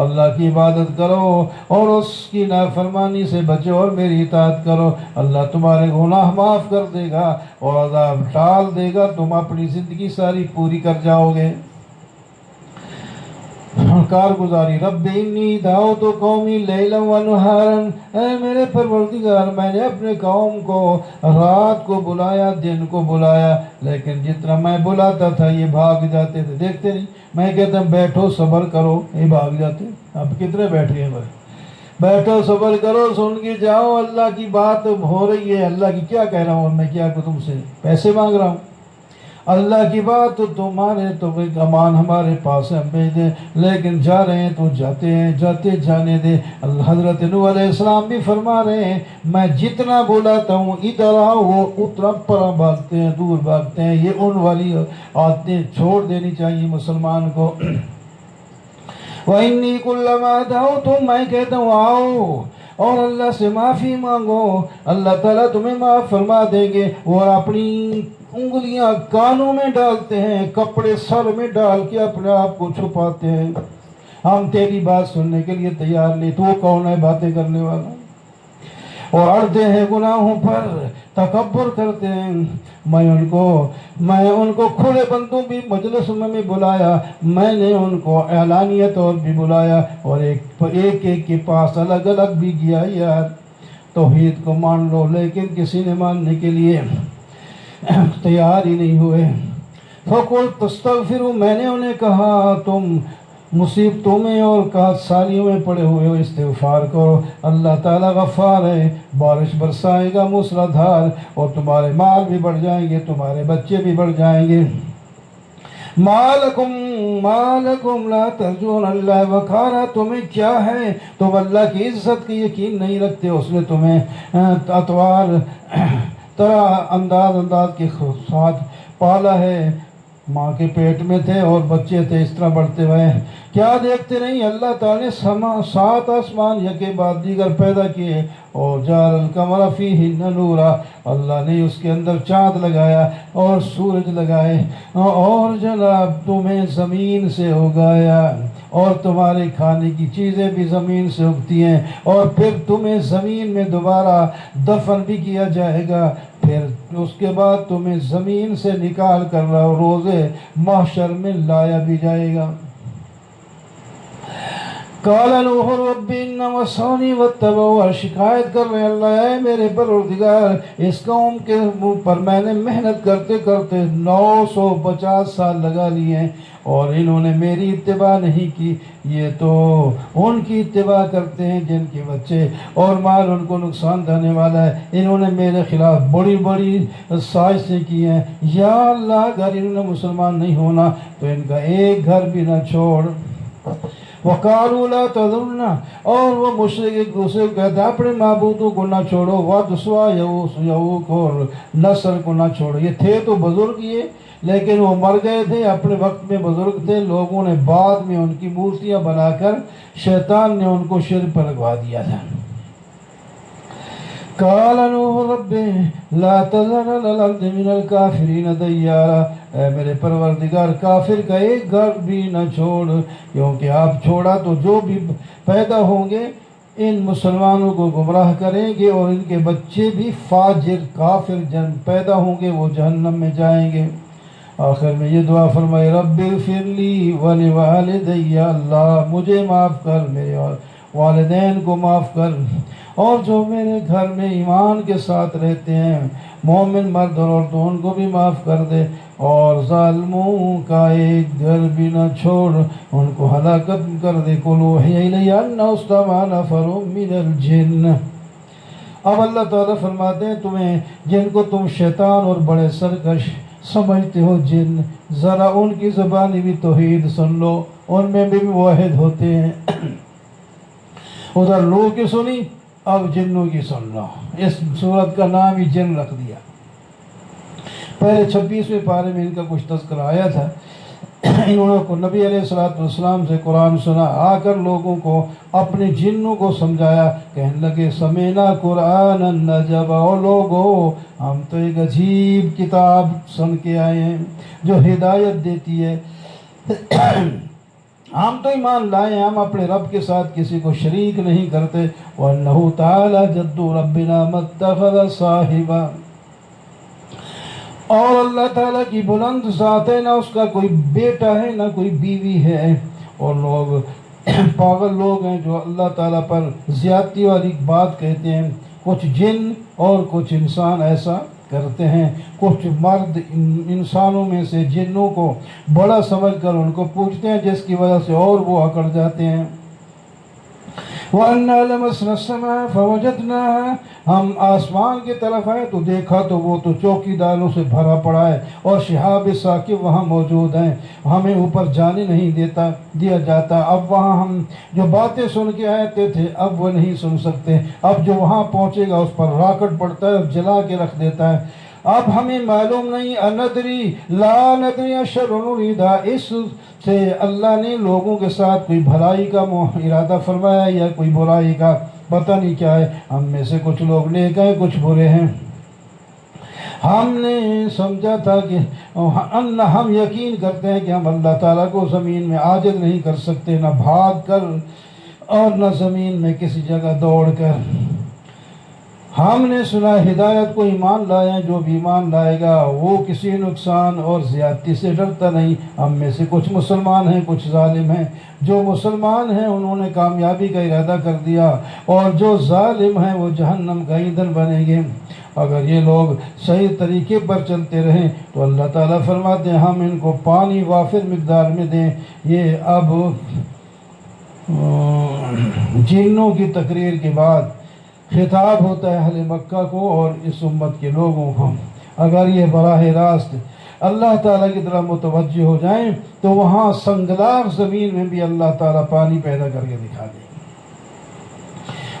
اللہ کی عبادت کرو اور اس کی نافرمانی سے بچو اور میری اطاعت کرو، اللہ تمہارے گناہ معاف کر دے گا اور عذاب ٹال دے گا، تم اپنی زندگی ساری پوری کر جاؤ گے۔ کارگزاری، رب انی دعوت قومی لیلا و نہارا، اے میرے پروردگار میں نے اپنے قوم کو رات کو بلایا دن کو بلایا، لیکن جتنا میں بلاتا تھا یہ بھاگ جاتے تھے۔ دیکھتے نہیں، میں کہتا ہوں بیٹھو صبر کرو، یہ بھاگ جاتے۔ اب کتنے بیٹھ گئے بھائی؟ بیٹھو صبر کرو، سن کے جاؤ، اللہ کی بات ہو رہی ہے، اللہ کی کیا کہہ رہا ہوں، میں کیا تم سے پیسے مانگ رہا ہوں؟ اللہ کی بات تو تمہارے تو امان ہمارے پاس ہم بھیج دیں، لیکن جا رہے ہیں تو جاتے ہیں، جاتے جانے دے۔ حضرت نوح علیہ السلام بھی فرما رہے ہیں میں جتنا بلاتا ہوں ادھر آؤ، وہ اتنا پر بھاگتے ہیں، دور بھاگتے ہیں۔ یہ ان والی عادتیں چھوڑ دینی چاہیے مسلمان کو۔ وَإِنِّي كُلَّمَا دَعَوْتُهُمْ، میں کہتا ہوں آؤ اور اللہ سے معافی مانگو، اللہ تعالیٰ تمہیں معاف فرما دیں گے۔ وہ اپنی انگلیاں کانوں میں ڈالتے ہیں، کپڑے سر میں ڈال کے اپنے آپ کو چھپاتے ہیں، ہم تیری بات سننے کے لیے تیار نہیں، تو کون ہے باتیں کرنے والا؟ اور اڑتے ہیں گناہوں پر، تکبر کرتے ہیں۔ میں ان کو کھلے بندوں بھی مجلس میں بلایا، میں نے ان کو اعلانیہ طور بھی بلایا اور ایک کے پاس الگ الگ بھی گیا، یار توحید کو مان لو، لیکن کسی نے ماننے کے لیے تیار ہی نہیں ہوئے۔ فَقُلْتُ اسْتَغْفِرُوا، میں نے انہیں کہا تم مصیبتوں میں اور سالیوں میں پڑے ہوئے ہو، استغفار کرو، اللہ تعالیٰ غفار ہے، بارش برسائے گا موسلادھار اور تمہارے مال بھی بڑھ جائیں گے، تمہارے بچے بھی بڑھ جائیں گے۔ مالکم لا ترجون اللہ وقارا، تمہیں کیا ہے، تم اللہ کی عزت کی یقین نہیں رکھتے، اس نے تمہیں اتوار طرح انداز کے ساتھ پالا ہے، ماں کے پیٹ میں تھے اور بچے تھے اس طرح بڑھتے ہوئے، کیا دیکھتے نہیں اللہ تعالیٰ نے 7 آسمان یکے بعد دیگر پیدا کیے، اور جعل القمر فیہن نورا، اللہ نے اس کے اندر چاند لگایا اور سورج لگائے، اور جناب تمہیں زمین سے اگایا اور تمہارے کھانے کی چیزیں بھی زمین سے اگتی ہیں، اور پھر تمہیں زمین میں دوبارہ دفن بھی کیا جائے گا، پھر اس کے بعد تمہیں زمین سے نکال کر روزے محشر میں لایا بھی جائے گا۔ قال نوح رب ان مسونی واتبعوا، اور شکایت کر رہے اللہ اے میرے پروردگار، اس قوم کے منہ پر میں نے محنت کرتے کرتے 950 سال لگا لیے اور انہوں نے میری اتباع نہیں کی، یہ تو ان کی اتباع کرتے ہیں جن کے بچے اور مال ان کو نقصان دینے والا ہے، انہوں نے میرے خلاف بڑی بڑی سازشیں کی ہیں، یا اللہ اگر انہوں نے مسلمان نہیں ہونا تو ان کا ایک گھر بھی نہ چھوڑ۔ وَقَالُوا لَا تَذُرْنَا، اور وہ مشرک ایک دوسرے کو کہتے ہیں اپنے معبودوں کو نہ چھوڑو، وَدْ سُوَا یعوق، اور نصر کو نہ چھوڑو۔ یہ تھے تو بزرگ یہ، لیکن وہ مر گئے تھے، اپنے وقت میں بزرگ تھے، لوگوں نے بعد میں ان کی مورتیاں بنا کر شیطان نے ان کو شرک پر لگوا دیا تھا۔ قال نوح رب لا تذر على الارض من الكافرین دیارا، اے میرے پروردگار کافر کا ایک گھر بھی نہ چھوڑ، کیونکہ آپ چھوڑا تو جو بھی پیدا ہوں گے ان مسلمانوں کو گمراہ کریں گے اور ان کے بچے بھی فاجر کافر جن پیدا ہوں گے، وہ جہنم میں جائیں گے۔ آخر میں یہ دعا فرمائے رب اغفر لی ولوالدی، اللہ مجھے معاف کر، میرے والدین کو معاف کر، اور جو میرے گھر میں ایمان کے ساتھ رہتے ہیں مومن مرد اور عورتوں ان کو بھی معاف کر دے، اور ظالموں کا ایک گھر بھی نہ چھوڑ، ان کو ہلاکت کر دے۔ قُلْ أُوحِيَ إِلَيَّ أَنَّهُ اسْتَمَعَ نَفَرٌ مِّنَ الْجِنِّ۔ اب اللہ تعالیٰ فرماتے ہیں تمہیں جن کو تم شیطان اور بڑے سرکش سمجھتے ہو جن، ذرا ان کی زبانی بھی توحید سن لو، ان میں بھی واحد ہوتے ہیں۔ ادھر لوگوں کی سنی، اب جنوں کی سن لو۔ اس سورت کا نام ہی جن رکھ دیا۔ پہلے 26ویں پارے میں ان کا کچھ تذکرہ آیا تھا۔ انہوں نے نبی علیہ السلام سے قرآن سنا، آ کر لوگوں کو اپنے جنوں کو سمجھایا، کہنے لگے سمینا قرآن عجبا، او لوگو ہم تو ایک عجیب کتاب سن کے آئے ہیں جو ہدایت دیتی ہے۔ ہم تو ایمان لائے ہیں، ہم اپنے رب کے ساتھ کسی کو شریک نہیں کرتے۔ وَأَنَّهُ تَعَالَى جَدُّ رَبِّنَا مَا اتَّخَذَ صَاحِبًا، اور اللہ تعالیٰ کی بلند ذات ہے، نہ اس کا کوئی بیٹا ہے نہ کوئی بیوی ہے۔ اور لوگ پاگل لوگ ہیں جو اللہ تعالیٰ پر زیادتی والی بات کہتے ہیں۔ کچھ جن اور کچھ انسان ایسا کرتے ہیں، کچھ مرد انسانوں میں سے جنوں کو بڑا سمجھ کر ان کو پوچھتے ہیں، جس کی وجہ سے اور وہ اکڑ جاتے ہیں۔ وَأَنَّا لَمَسْنَا السَّمَاءَ فَوَجَدْنَاهَا، ہم آسمان کی طرف آئے تو دیکھا تو وہ تو چوکی داروں سے بھرا پڑا ہے، اور شہاب ثاقب وہاں موجود ہیں، ہمیں اوپر جانے نہیں دیا جاتا۔ اب وہاں ہم جو باتیں سن کے آتے تھے اب وہ نہیں سن سکتے، اب جو وہاں پہنچے گا اس پر راکٹ پڑتا ہے اور جلا کے رکھ دیتا ہے۔ اب ہمیں معلوم نہیں، اندری لا ندری اشر نریدا، اس سے اللہ نے لوگوں کے ساتھ کوئی بھلائی کا ارادہ فرمایا یا کوئی برائی کا، پتہ نہیں کیا ہے۔ ہم میں سے کچھ لوگ نیک ہیں کچھ برے ہیں۔ ہم نے سمجھا تھا کہ ہم یقین کرتے ہیں کہ ہم اللہ تعالیٰ کو زمین میں عاجز نہیں کر سکتے، نہ بھاگ کر اور نہ زمین میں کسی جگہ دوڑ کر۔ ہم نے سنا ہدایت کو ایمان لائے ہیں، جو بھی ایمان لائے گا وہ کسی نقصان اور زیادتی سے ڈرتا نہیں۔ ہم میں سے کچھ مسلمان ہیں کچھ ظالم ہیں، جو مسلمان ہیں انہوں نے کامیابی کا ارادہ کر دیا، اور جو ظالم ہیں وہ جہنم کا ایندھن بنیں گے۔ اگر یہ لوگ صحیح طریقے پر چلتے رہیں تو اللہ تعالیٰ فرماتے ہیں ہم ان کو پانی وافر مقدار میں دیں۔ یہ اب جنوں کی تقریر کے بعد خطاب ہوتا ہے اہل مکہ کو اور اس امت کے لوگوں کو۔ اگر یہ براہ راست اللہ تعالیٰ کی طرف متوجہ ہو جائیں تو وہاں سنگلاخ زمین میں بھی اللہ تعالیٰ پانی پیدا کر کے دکھا دیں گے۔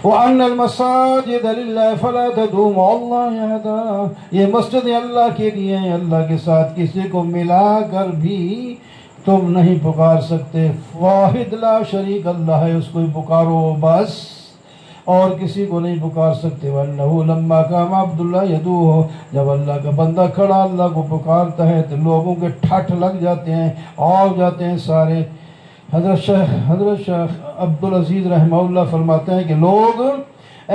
وَأَنَّ الْمَسَاجِدَ لِلَّهِ فَلَا تَدْعُوا مَعَ اللَّهِ أَحَدًا، یہ مسجد اللہ کے لیے ہیں، اللہ کے ساتھ کسی کو ملا کر بھی تم نہیں پکار سکتے۔ واحد لا شریک اللہ ہے، اس کو ہی پکارو بس، اور کسی کو نہیں پکار سکتے۔ وَأَنَّهُ لَمَّا قَامَ عَبْدُ اللَّهِ يَدْعُوهُ، جب اللہ کا بندہ کھڑا اللہ کو پکارتا ہے تو لوگوں کے ٹھٹ لگ جاتے ہیں، آ جاتے ہیں سارے۔ حضرت شیخ عبدالعزیز رحمہ اللہ فرماتے ہیں کہ لوگ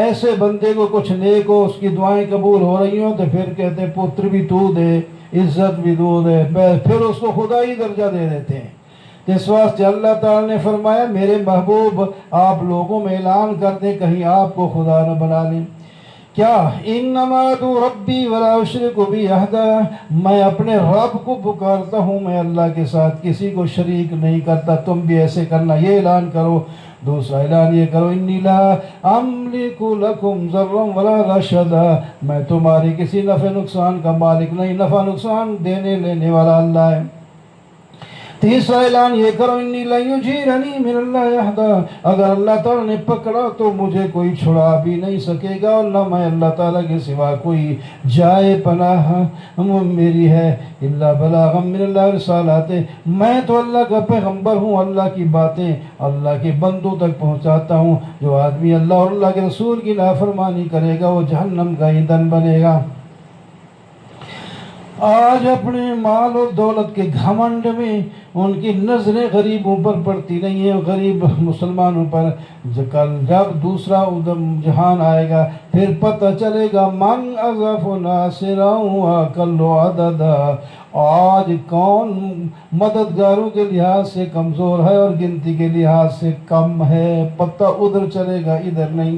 ایسے بندے کو کچھ نیک ہو، اس کی دعائیں قبول ہو رہی ہوں تو پھر کہتے ہیں پتر بھی تو دے، عزت بھی تو دے، پھر اس کو خدائی درجہ دے دیتے ہیں۔ اس واسطے اللہ تعالیٰ نے فرمایا میرے محبوب آپ لوگوں میں اعلان کر دیں کہیں آپ کو خدا نہ بنا لیں۔ کیا انما ادعو ربی ولا اشرک بہ احدا، میں اپنے رب کو پکارتا ہوں، میں اللہ کے ساتھ کسی کو شریک نہیں کرتا، تم بھی ایسے کرنا، یہ اعلان کرو۔ دوسرا اعلان یہ کرو انی لا املک لکم ضرا ولا رشدا، میں تمہاری کسی نفع نقصان کا مالک نہیں، نفع نقصان دینے لینے والا اللہ ہے۔ تیسرا اعلان یہ کرو انی لن یجیرنی من اللہ احد، اگر اللہ تعالیٰ نے پکڑا تو مجھے کوئی چھڑا بھی نہیں سکے گا، اور نہ میں اللہ تعالیٰ کے سوا کوئی جائے پناہ میری ہے۔ الا بلاغا من اللہ رسالات، میں تو اللہ کا پیغمبر ہوں، اللہ کی باتیں اللہ کے بندوں تک پہنچاتا ہوں۔ جو آدمی اللہ اور اللہ کے رسول کی نافرمانی کرے گا وہ جہنم کا ایندھن بنے گا۔ آج اپنے مال اور دولت کے گھمنڈ میں ان کی نظریں غریبوں پر پڑتی نہیں ہیں، غریب مسلمانوں پر۔ جب دوسرا جہان آئے گا پھر پتہ چلے گا من اضعف ناصرا واقل عددا، آج کون مددگاروں کے لحاظ سے کمزور ہے اور گنتی کے لحاظ سے کم ہے، پتہ ادھر چلے گا ادھر نہیں۔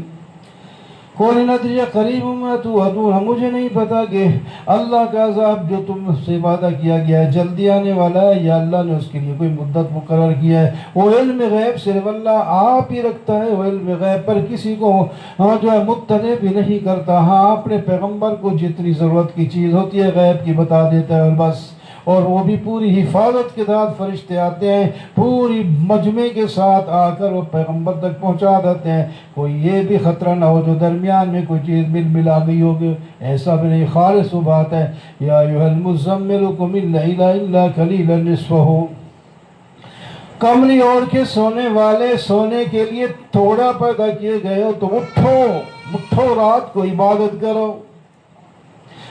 قُلْ إِنْ أَدْرِي قَرِيبٌ مَا تُوعَدُونَ، مجھے نہیں پتا کہ اللہ کا عذاب جو تم سے وعدہ کیا گیا ہے جلدی آنے والا ہے یا اللہ نے اس کے لیے کوئی مدت مقرر کیا ہے۔ وہ علم غیب صرف اللہ آپ ہی رکھتا ہے، وہ علم غیب پر کسی کو جو ہے مطلع بھی نہیں کرتا۔ ہاں اپنے پیغمبر کو جتنی ضرورت کی چیز ہوتی ہے غیب کی بتا دیتا ہے اور بس، اور وہ بھی پوری حفاظت کے ساتھ فرشتے آتے ہیں پوری مجمع کے ساتھ آ کر وہ پیغمبر تک پہنچا دیتے ہیں۔ کوئی یہ بھی خطرہ نہ ہو جو درمیان میں کوئی چیز ملا گئی ہوگی، ایسا بھی نہیں، خالص وہ بات ہے۔ یا ایھا المزمل قم اللیل الا قلیلا نصفہ، کملی اوڑھ کے سونے والے، سونے کے لیے تھوڑا پیدا کیے گئے ہو تو اٹھو رات کو عبادت کرو،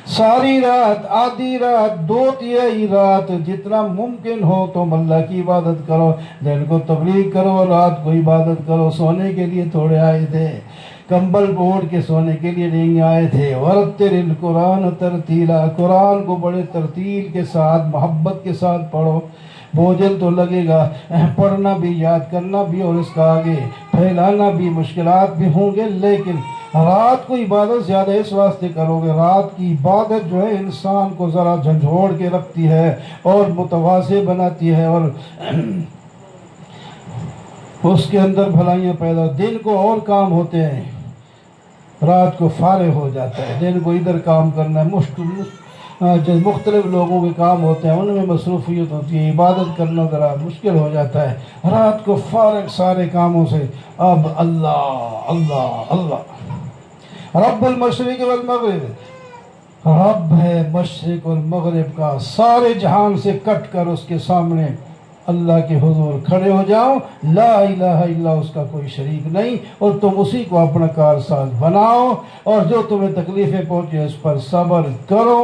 ساری رات، آدھی رات، 2/3 رات، جتنا ممکن ہو تم اللہ کی عبادت کرو، دن کو تبلیغ کرو، رات کو عبادت کرو۔ سونے کے لیے تھوڑے آئے تھے، کمبل اوڑھ کے سونے کے لیے نہیں آئے تھے۔ وَرَتِّلِ الْقُرْآنَ تَرْتِیلًا، قرآن کو بڑے ترتیل کے ساتھ، محبت کے ساتھ پڑھو۔ بوجھل تو لگے گا، پڑھنا بھی، یاد کرنا بھی، اور اس کا آگے پھیلانا بھی، مشکلات بھی ہوں گے، لیکن رات کو عبادت زیادہ اس واسطے کرو گے۔ رات کی عبادت جو ہے انسان کو ذرا جھنجھوڑ کے رکھتی ہے اور متواضع بناتی ہے، اور اس کے اندر بھلائیاں پیدا۔ دن کو اور کام ہوتے ہیں، رات کو فارغ ہو جاتا ہے۔ دن کو ادھر کام کرنا ہے، مختلف لوگوں کے کام ہوتے ہیں، ان میں مصروفیت ہوتی ہے، عبادت کرنا ذرا مشکل ہو جاتا ہے۔ رات کو فارغ سارے کاموں سے، اب اللہ اللہ اللہ، رب المشرق والمغرب، رب ہے مشرق اور مغرب کا، سارے جہان سے کٹ کر اس کے سامنے اللہ کے حضور کھڑے ہو جاؤ، لا الہ الا اس کا کوئی شریک نہیں، اور تم اسی کو اپنا کارساز بناؤ، اور جو تمہیں تکلیفیں پہنچے اس پر صبر کرو۔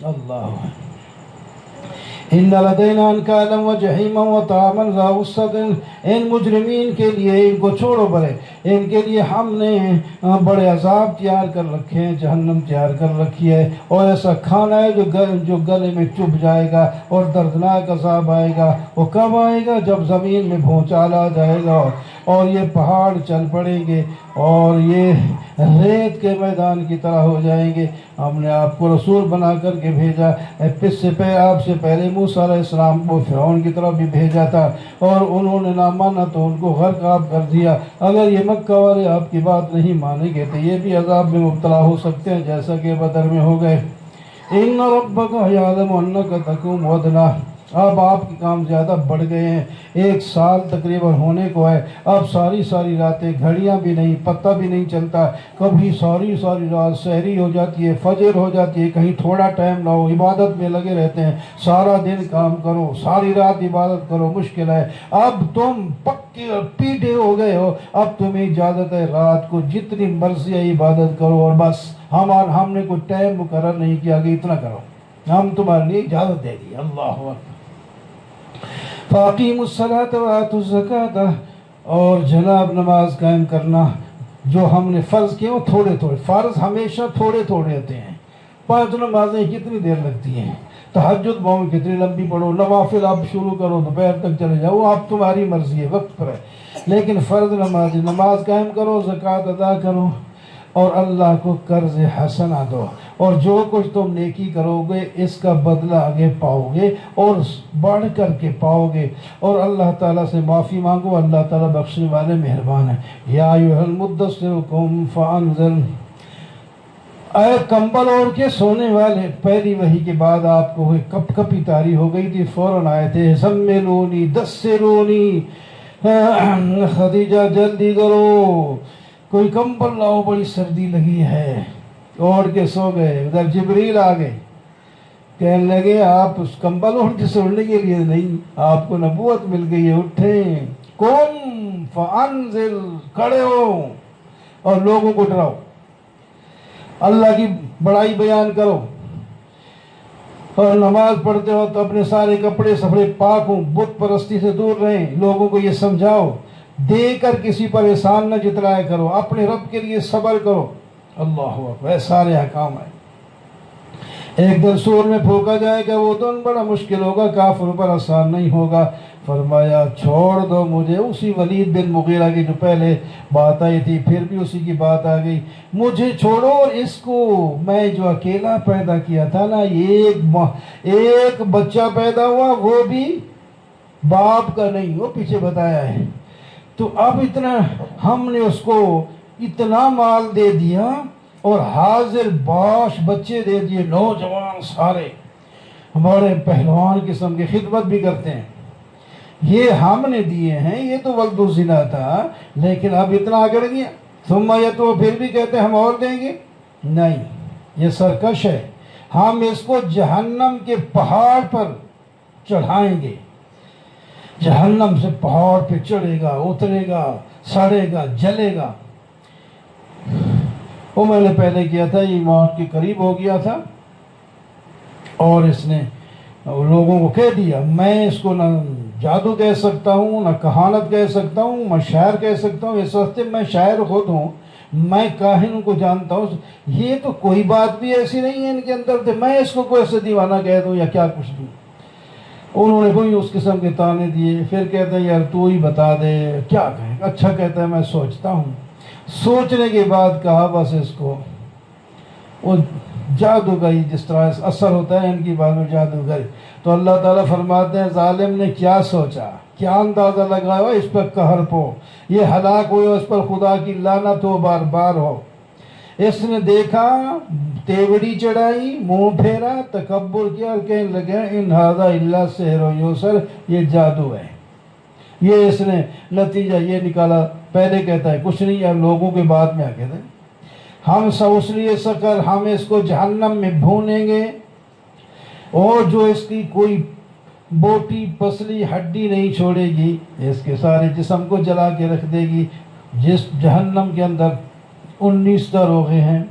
اللہ ان لدینا انکالا وجحیما وطعاما ذا غصة، ان مجرمین کے لیے، ان کو چھوڑو برے، ان کے لیے ہم نے بڑے عذاب تیار کر رکھے ہیں، جہنم تیار کر رکھی ہے، اور ایسا کھانا ہے جو گلے میں چبھ جائے گا، اور دردناک عذاب آئے گا۔ وہ کب آئے گا؟ جب زمین میں بھونچال آ جائے گا اور یہ پہاڑ چل پڑیں گے اور یہ ریت کے میدان کی طرح ہو جائیں گے۔ ہم نے آپ کو رسول بنا کر کے بھیجا، آپ سے پہلے موسیٰ علیہ السلام کو فرعون کی طرف بھی بھیجا تھا، اور انہوں نے نہ مانا تو ان کو غرق آپ کر دیا۔ اگر یہ مکہ والے آپ کی بات نہیں مانیں گے تو یہ بھی عذاب میں مبتلا ہو سکتے ہیں، جیسا کہ بدر میں ہو گئے۔ ان ربک یعلم انک تقوم ادنی، اب آپ کے کام زیادہ بڑھ گئے ہیں، 1 سال تقریباً ہونے کو ہے، اب ساری راتیں، گھڑیاں بھی نہیں، پتہ بھی نہیں چلتا، کبھی ساری رات سحری ہو جاتی ہے، فجر ہو جاتی ہے، کہیں تھوڑا ٹائم نہ ہو، عبادت میں لگے رہتے ہیں، سارا دن کام کرو، ساری رات عبادت کرو، مشکل ہے۔ اب تم پکے اور پیٹے ہو گئے ہو، اب تمہیں اجازت ہے رات کو جتنی مرضی ہے عبادت کرو، اور بس ہم نے کوئی ٹائم مقرر نہیں کیا کہ اتنا کرو، ہم تمہارے لیے اجازت دے دی۔ اللہ اکبر۔ فَأَقِيمُوا الصَّلَاةَ وَآتُوا الزَّكَاةَ، اور جناب نماز قائم کرنا، جو ہم نے فرض کیے وہ تھوڑے، فرض ہمیشہ تھوڑے ہوتے ہیں۔ 5 نمازیں کتنی دیر لگتی ہیں، تہجد بہت کتنی لمبی پڑھو، نوافل آپ شروع کرو دوپہر تک چلے جاؤ، وہ آپ تمہاری مرضی ہے، وقت پر ہے، لیکن فرض نماز قائم کرو، زکوٰۃ ادا کرو، اور اللہ کو قرض حسنہ دو، اور جو کچھ تم نیکی کرو گے اس کا بدلہ آگے پاؤ گے، اور بڑھ کر کے پاؤ گے، اور اللہ تعالیٰ سے معافی مانگو، اللہ تعالیٰ بخشنے والے مہربان ہیں۔ یا ایھا المدثر قم فانذر، اے کمبل اوڑھ کے سونے والے، پہلی وحی کے بعد آپ کو کپ کپی طاری ہو گئی تھی، فوراً آئے تھے زملونی دثرونی، خدیجہ جلدی کرو، کوئی کمبل لاؤ، بڑی سردی لگی ہے، اوڑھ کے سو گئے۔ ادھر جبریل آ گئے، کہنے لگے آپ اس کمبل اوڑھ کے سونے کے لیے نہیں، آپ کو نبوت مل گئی ہے، اٹھیں، قم فانذر، کھڑے ہو اور لوگوں کو ڈراؤ، اللہ کی بڑائی بیان کرو، اور نماز پڑھتے ہو تو اپنے سارے کپڑے سپڑے پاک ہوں، بت پرستی سے دور رہیں، لوگوں کو یہ سمجھاؤ، دے کر کسی پر احسان نہ جتلایا کرو، اپنے رب کے لیے صبر کرو۔ اللہ اکبر، سارے احکام ہیں۔ ایک دن سور میں پھونکا جائے گا، وہ دن بڑا مشکل ہوگا، کافر پر آسان نہیں ہوگا۔ فرمایا چھوڑ دو مجھے، اسی ولید بن مغیرہ کی جو پہلے بات آئی تھی پھر بھی اسی کی بات آ گئی، مجھے چھوڑو، اور اس کو میں جو اکیلا پیدا کیا تھا نا، ایک بچہ پیدا ہوا، وہ بھی باپ کا نہیں، وہ پیچھے بتایا ہے، تو اب اتنا ہم نے اس کو اتنا مال دے دیا اور حاضر باش بچے دے دیے، نوجوان سارے ہمارے پہلوان قسم کی خدمت بھی کرتے ہیں، یہ ہم نے دیے ہیں، یہ تو ولد الزنا تھا، لیکن اب اتنا اگڑ گیا۔ ثم یہ تو پھر بھی کہتے ہیں ہم اور دیں گے، نہیں، یہ سرکش ہے، ہم اس کو جہنم کے پہاڑ پر چڑھائیں گے، جہنم سے پہاڑ پہ چڑھے گا، اترے گا، سڑے گا، جلے گا۔ وہ میں نے پہلے کیا تھا، یہ موت کے قریب ہو گیا تھا، اور اس نے لوگوں کو کہہ دیا، میں اس کو نہ جادو کہہ سکتا ہوں، نہ کہانت کہہ سکتا ہوں، میں شاعر کہہ سکتا ہوں، اس واسطے میں شاعر خود ہوں، میں کاہن کو جانتا ہوں، یہ تو کوئی بات بھی ایسی نہیں ہے ان کے اندر تھے، میں اس کو کوئی ایسے دیوانہ کہہ دوں یا کیا کچھ دوں۔ انہوں نے کوئی اس قسم کے تانے دیے، پھر کہتے ہیں یار تو ہی بتا دے کیا کہے، اچھا کہتا ہے میں سوچتا ہوں، سوچنے کے بعد کہا بس اس کو، وہ جادوگری جس طرح اثر ہوتا ہے ان کی بات میں جادوگری، تو اللہ تعالیٰ فرماتے ہیں ظالم نے کیا سوچا، کیا اندازہ لگایا اس پر قہر پو، یہ ہلاک ہوئے، اس پر خدا کی لعنت ہو بار بار ہو۔ اس نے دیکھا، تیوڑی چڑھائی، منہ پھیرا، تکبر کیا اور کہنے لگے ان ھذا الا سحر یوسر، یہ جادو ہے۔ یہ اس نے نتیجہ یہ نکالا، پہلے کہتا ہے کچھ نہیں یار، لوگوں کے بعد میں آ کے دیں ہم سب اس لیے سکر، ہم اس کو جہنم میں بھونیں گے، اور جو اس کی کوئی بوٹی پسلی ہڈی نہیں چھوڑے گی، اس کے سارے جسم کو جلا کے رکھ دے گی۔ جس جہنم کے اندر 19 داروغے ہیں،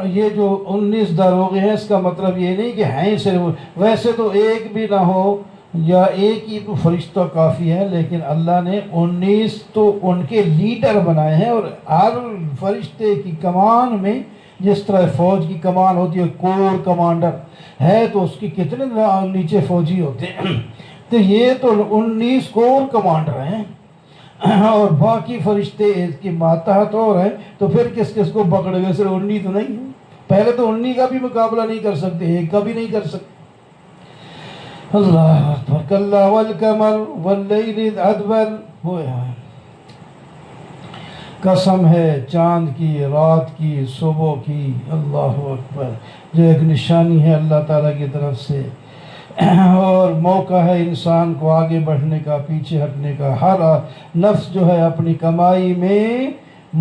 یہ جو 19 داروغے ہیں، اس کا مطلب یہ نہیں کہ ہیں صرف، ویسے تو ایک بھی نہ ہو یا ایک ہی تو فرشتہ کافی ہے، لیکن اللہ نے 19 تو ان کے لیڈر بنائے ہیں، اور ہر فرشتے کی کمان میں جس طرح فوج کی کمان ہوتی ہے، کور کمانڈر ہے تو اس کی کتنے نیچے فوجی ہوتے ہیں، تو یہ تو 19 کور کمانڈر ہیں، اور باقی فرشتے اس کے ماتحت اور ہیں، تو پھر کس کس کو پکڑ گئے، صرف 19 تو نہیں ہے، پہلے تو 19 کا بھی مقابلہ نہیں کر سکتے، ایک کا بھی نہیں کر سکتے۔ اللہ اکبر، کلا والقمر واللیل اذ ادبر، قسم ہے چاند کی، رات کی، صبح کی، اللہ اکبر، جو ایک نشانی ہے اللہ تعالیٰ کی طرف سے، اور موقع ہے انسان کو آگے بڑھنے کا، پیچھے ہٹنے کا۔ ہر نفس جو ہے اپنی کمائی میں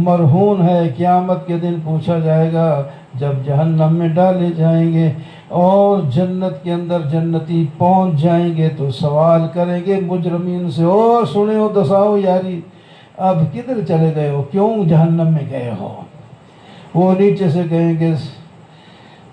مرہون ہے، قیامت کے دن پوچھا جائے گا جب جہنم میں ڈالے جائیں گے اور جنت کے اندر جنتی پہنچ جائیں گے تو سوال کریں گے مجرمین سے، اور سنے ہو دساؤ یاری، اب کدھر چلے گئے ہو، کیوں جہنم میں گئے ہو؟ وہ نیچے سے کہیں گے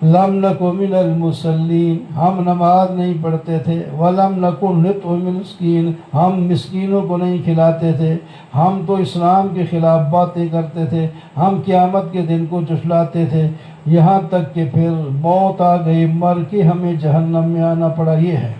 لم نکو من المصلین، ہم نماز نہیں پڑھتے تھے، ولم نکن نطعم المسکین، ہم مسکینوں کو نہیں کھلاتے تھے، ہم تو اسلام کے خلاف باتیں کرتے تھے، ہم قیامت کے دن کو جھٹلاتے تھے، یہاں تک کہ پھر موت آ گئی، مر کے ہمیں جہنم میں آنا پڑا۔ یہ ہے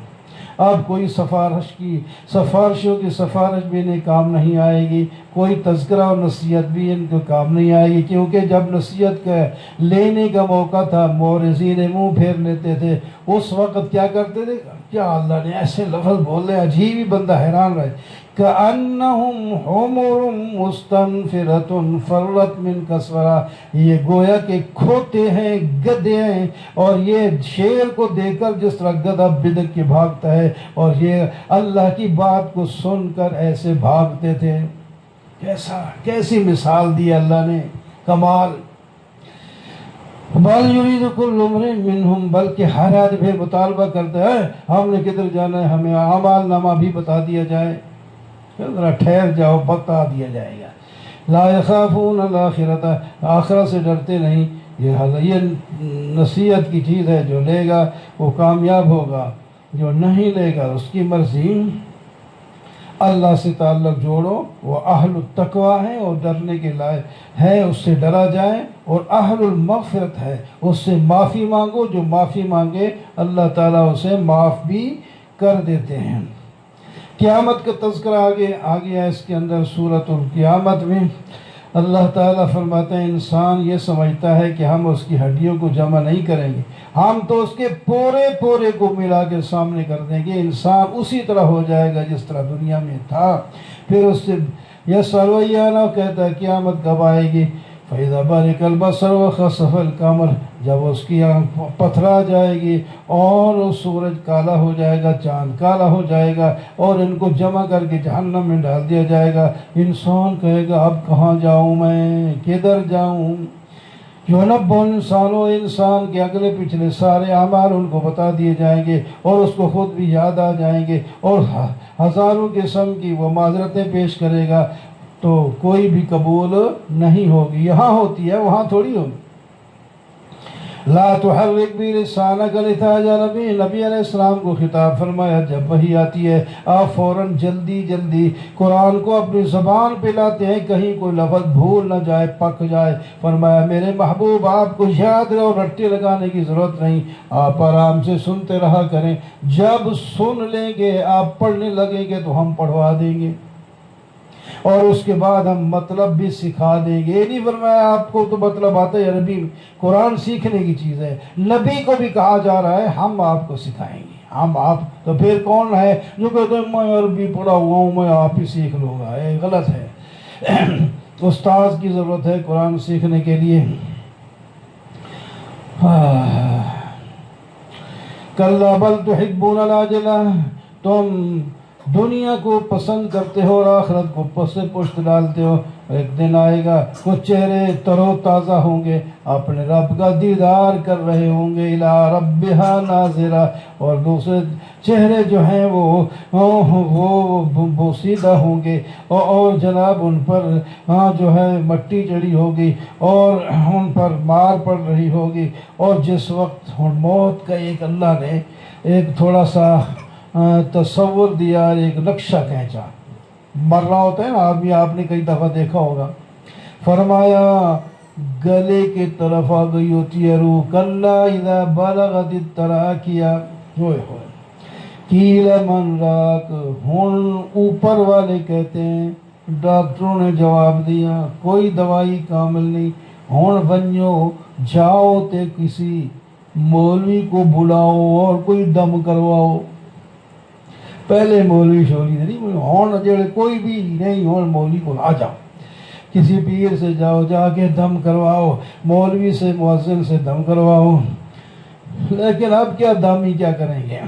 اب کوئی سفارشوں کی سفارش بھی انہیں کام نہیں آئے گی، کوئی تذکرہ اور نصیحت بھی ان کو کام نہیں آئے گی، کیونکہ جب نصیحت کا لینے کا موقع تھا مورثین منہ پھیر لیتے تھے، اس وقت کیا کرتے تھے، کیا اللہ نے ایسے لفظ بولے عجیب ہی بندہ حیران رہے، کأنہم حمر مستنفرۃ فرت من قسورہ، یہ گویا کہ کھوتے ہیں، گدھے ہیں، اور یہ شیر کو دیکھ کر جس طرح گدھا بدک کے بھاگتا ہے، اور یہ اللہ کی بات کو سن کر ایسے بھاگتے تھے۔ کیسی مثال دی اللہ نے، کمال۔ بل یرید کل امرئ منہم، بلکہ ہر آدمی مطالبہ کرتا ہے ہم نے کدھر جانا ہے، ہمیں اعمال نامہ بھی بتا دیا جائے، ذرا ٹھہر جاؤ بتا دیا جائے گا۔ لا یخافون الآخرۃ، آخرت سے ڈرتے نہیں۔ یہ نصیحت کی چیز ہے، جو لے گا وہ کامیاب ہوگا، جو نہیں لے گا اس کی مرضی۔ اللہ سے تعلق جوڑو، وہ اہل التقوی ہے اور ڈرنے کے لائق ہے، اس سے ڈرا جائے، اور اہل المغفرت ہے، اس سے معافی مانگو، جو معافی مانگے اللہ تعالیٰ اسے معاف بھی کر دیتے ہیں۔ قیامت کا تذکرہ آ گیا اس کے اندر سورۃ القیامت میں۔ اللہ تعالیٰ فرماتے ہیں انسان یہ سمجھتا ہے کہ ہم اس کی ہڈیوں کو جمع نہیں کریں گے، ہم تو اس کے پورے پورے کو ملا کے سامنے کر دیں گے، انسان اسی طرح ہو جائے گا جس طرح دنیا میں تھا۔ پھر اس سے یسأل ایانہ کہتا ہے قیامت کب آئے گی؟ فَإِذَا بَرِقَ الْبَصَرُ وَخَسَفَ الْقَمَرُ، جب اس کی آنکھ پتھرا جائے گی اور سورج کالا ہو جائے گا، چاند کالا ہو جائے گا، اور ان کو جمع کر کے جہنم میں ڈال دیا جائے گا، انسان کہے گا اب کہاں جاؤں، میں کدھر جاؤں؟ یونب انسان کے اگلے پچھلے سارے اعمال ان کو بتا دیے جائیں گے، اور اس کو خود بھی یاد آ جائیں گے، اور ہزاروں قسم کی وہ معذرتیں پیش کرے گا، تو کوئی بھی قبول نہیں ہوگی۔ یہاں ہوتی ہے وہاں تھوڑی ہوگی۔ لا تحرک بھی لسانک لتعجل بہ، نبی علیہ السلام کو خطاب فرمایا جب وحی آتی ہے آپ فوراً جلدی جلدی قرآن کو اپنی زبان پہ لاتے ہیں، کہیں کوئی لفظ بھول نہ جائے، پک جائے۔ فرمایا میرے محبوب آپ کو یاد رہے اور رٹے لگانے کی ضرورت نہیں، آپ آرام سے سنتے رہا کریں، جب سن لیں گے آپ پڑھنے لگیں گے تو ہم پڑھوا دیں گے، اور اس کے بعد ہم مطلب بھی سکھا دیں گے۔ یہ نہیں فرمایا آپ کو تو مطلب آتا ہے عربی، قرآن سیکھنے کی چیز ہے، نبی کو بھی کہا جا رہا ہے ہم آپ کو سکھائیں گے، ہم آپ۔ تو پھر کون ہے جو کہتے ہیں میں عربی پڑھا ہوا ہوں میں آپ ہی سیکھ لوں گا؟ یہ غلط ہے۔ استاذ کی ضرورت ہے قرآن سیکھنے کے لیے۔ کلا بل تحبون العاجلہ، تم دنیا کو پسند کرتے ہو اور آخرت کو پشت ڈالتے ہو۔ ایک دن آئے گا کچھ چہرے تر و تازہ ہوں گے، اپنے رب کا دیدار کر رہے ہوں گے، الی ربہا ناظرہ، اور دوسرے چہرے جو ہیں وہ بوسیدہ ہوں گے، اور جناب ان پر جو ہے مٹی چڑھی ہوگی اور ان پر مار پڑ رہی ہوگی، اور جس وقت موت کا ایک اللہ نے ایک تھوڑا سا تصور دیا، ایک نقشہ کھینچا، مر رہا ہوتا ہے نا آدمی، آپ نے کئی دفعہ دیکھا ہوگا، فرمایا گلے کے طرف آ گئی ہوتی ہے روح، کلا اذا بلغت التراکیہ، ہوئے ہوئے قیل من راک، ہن اوپر والے کہتے ہیں ڈاکٹروں نے جواب دیا کوئی دوائی کامل نہیں، ہن ونجو جاؤ تے کسی مولوی کو بلاؤ اور کوئی دم کرواؤ۔ پہلے مولوی شولی نہیں ہون جڑے کوئی بھی نہیں ہون، مولوی کو آ جاؤ، کسی پیر سے جاؤ، جا کے دم کرواؤ، مولوی سے مؤذن سے دم کرواؤ۔ لیکن اب کیا دم ہی کیا کریں گے؟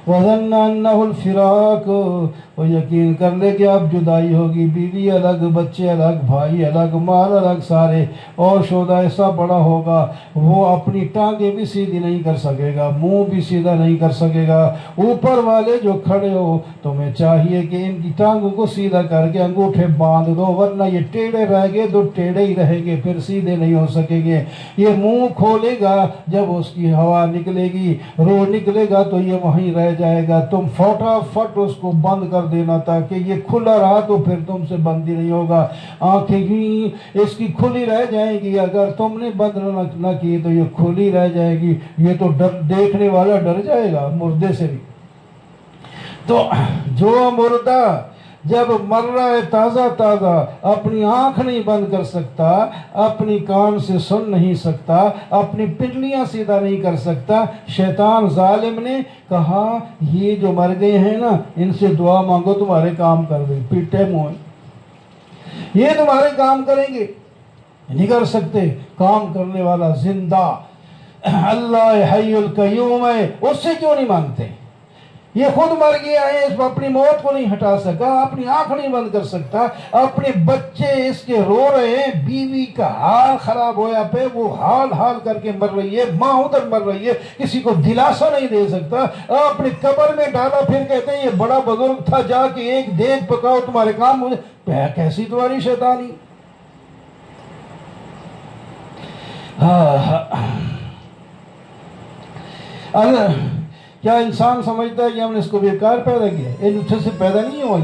وَظَنَّ أَنَّهُ الْفِرَاقُ، وہ یقین کر لے کہ اب جدائی ہوگی، بیوی الگ، بچے الگ، بھائی الگ، مال الگ سارے، اور شودا ایسا بڑا ہوگا وہ اپنی ٹانگیں بھی سیدھی نہیں کر سکے گا، منہ بھی سیدھا نہیں کر سکے گا۔ اوپر والے جو کھڑے ہو تمہیں چاہیے کہ ان کی ٹانگوں کو سیدھا کر کے انگوٹھے باندھ دو، ورنہ یہ ٹیڑھے رہ گئے تو ٹیڑھے ہی رہیں گے، پھر سیدھے نہیں ہو سکیں گے۔ یہ منہ کھولے گا جب اس کی ہوا نکلے گی، روح نکلے گا تو یہ وہیں رہ جائے گا، تم فٹافٹ اس کو بند کر دینا تاکہ یہ کھلا رہا تو پھر تم سے بند ہی نہیں ہوگا۔ آنکھیں بھی اس کی کھلی رہ جائیں گی، اگر تم نے بند نہ کی تو یہ کھلی رہ جائے گی، یہ تو دیکھنے والا ڈر جائے گا مردے سے بھی۔ تو جو مردہ جب مر رہا ہے تازہ تازہ، اپنی آنکھ نہیں بند کر سکتا، اپنی کان سے سن نہیں سکتا، اپنی پنڈلیاں سیدھا نہیں کر سکتا، شیطان ظالم نے کہا یہ جو مر گئے ہیں نا ان سے دعا مانگو تمہارے کام کر دیں، پیٹے منہ یہ تمہارے کام کریں گے، نہیں کر سکتے۔ کام کرنے والا زندہ اللہ حی القیوم ہے، اس سے کیوں نہیں مانگتے؟ یہ خود مر گیا ہے، اس اپنی موت کو نہیں ہٹا سکا، اپنی آنکھ نہیں بند کر سکتا، اپنے بچے اس کے رو رہے ہیں، بیوی کا حال خراب ہویا پہ وہ حال کر کے مر رہی ہے، ماں ادھر مر رہی ہے، کسی کو دلاسا نہیں دے سکتا، اپنے قبر میں ڈالا، پھر کہتے ہیں یہ بڑا بزرگ تھا، جا کے ایک دیگ پکاؤ تمہارے کام ہو جائے۔ کیسی تمہاری شیطانی؟ کیا انسان سمجھتا ہے کہ ہم نے اس کو بیکار پیدا کیا؟ یہ جتھے سے پیدا نہیں ہوا،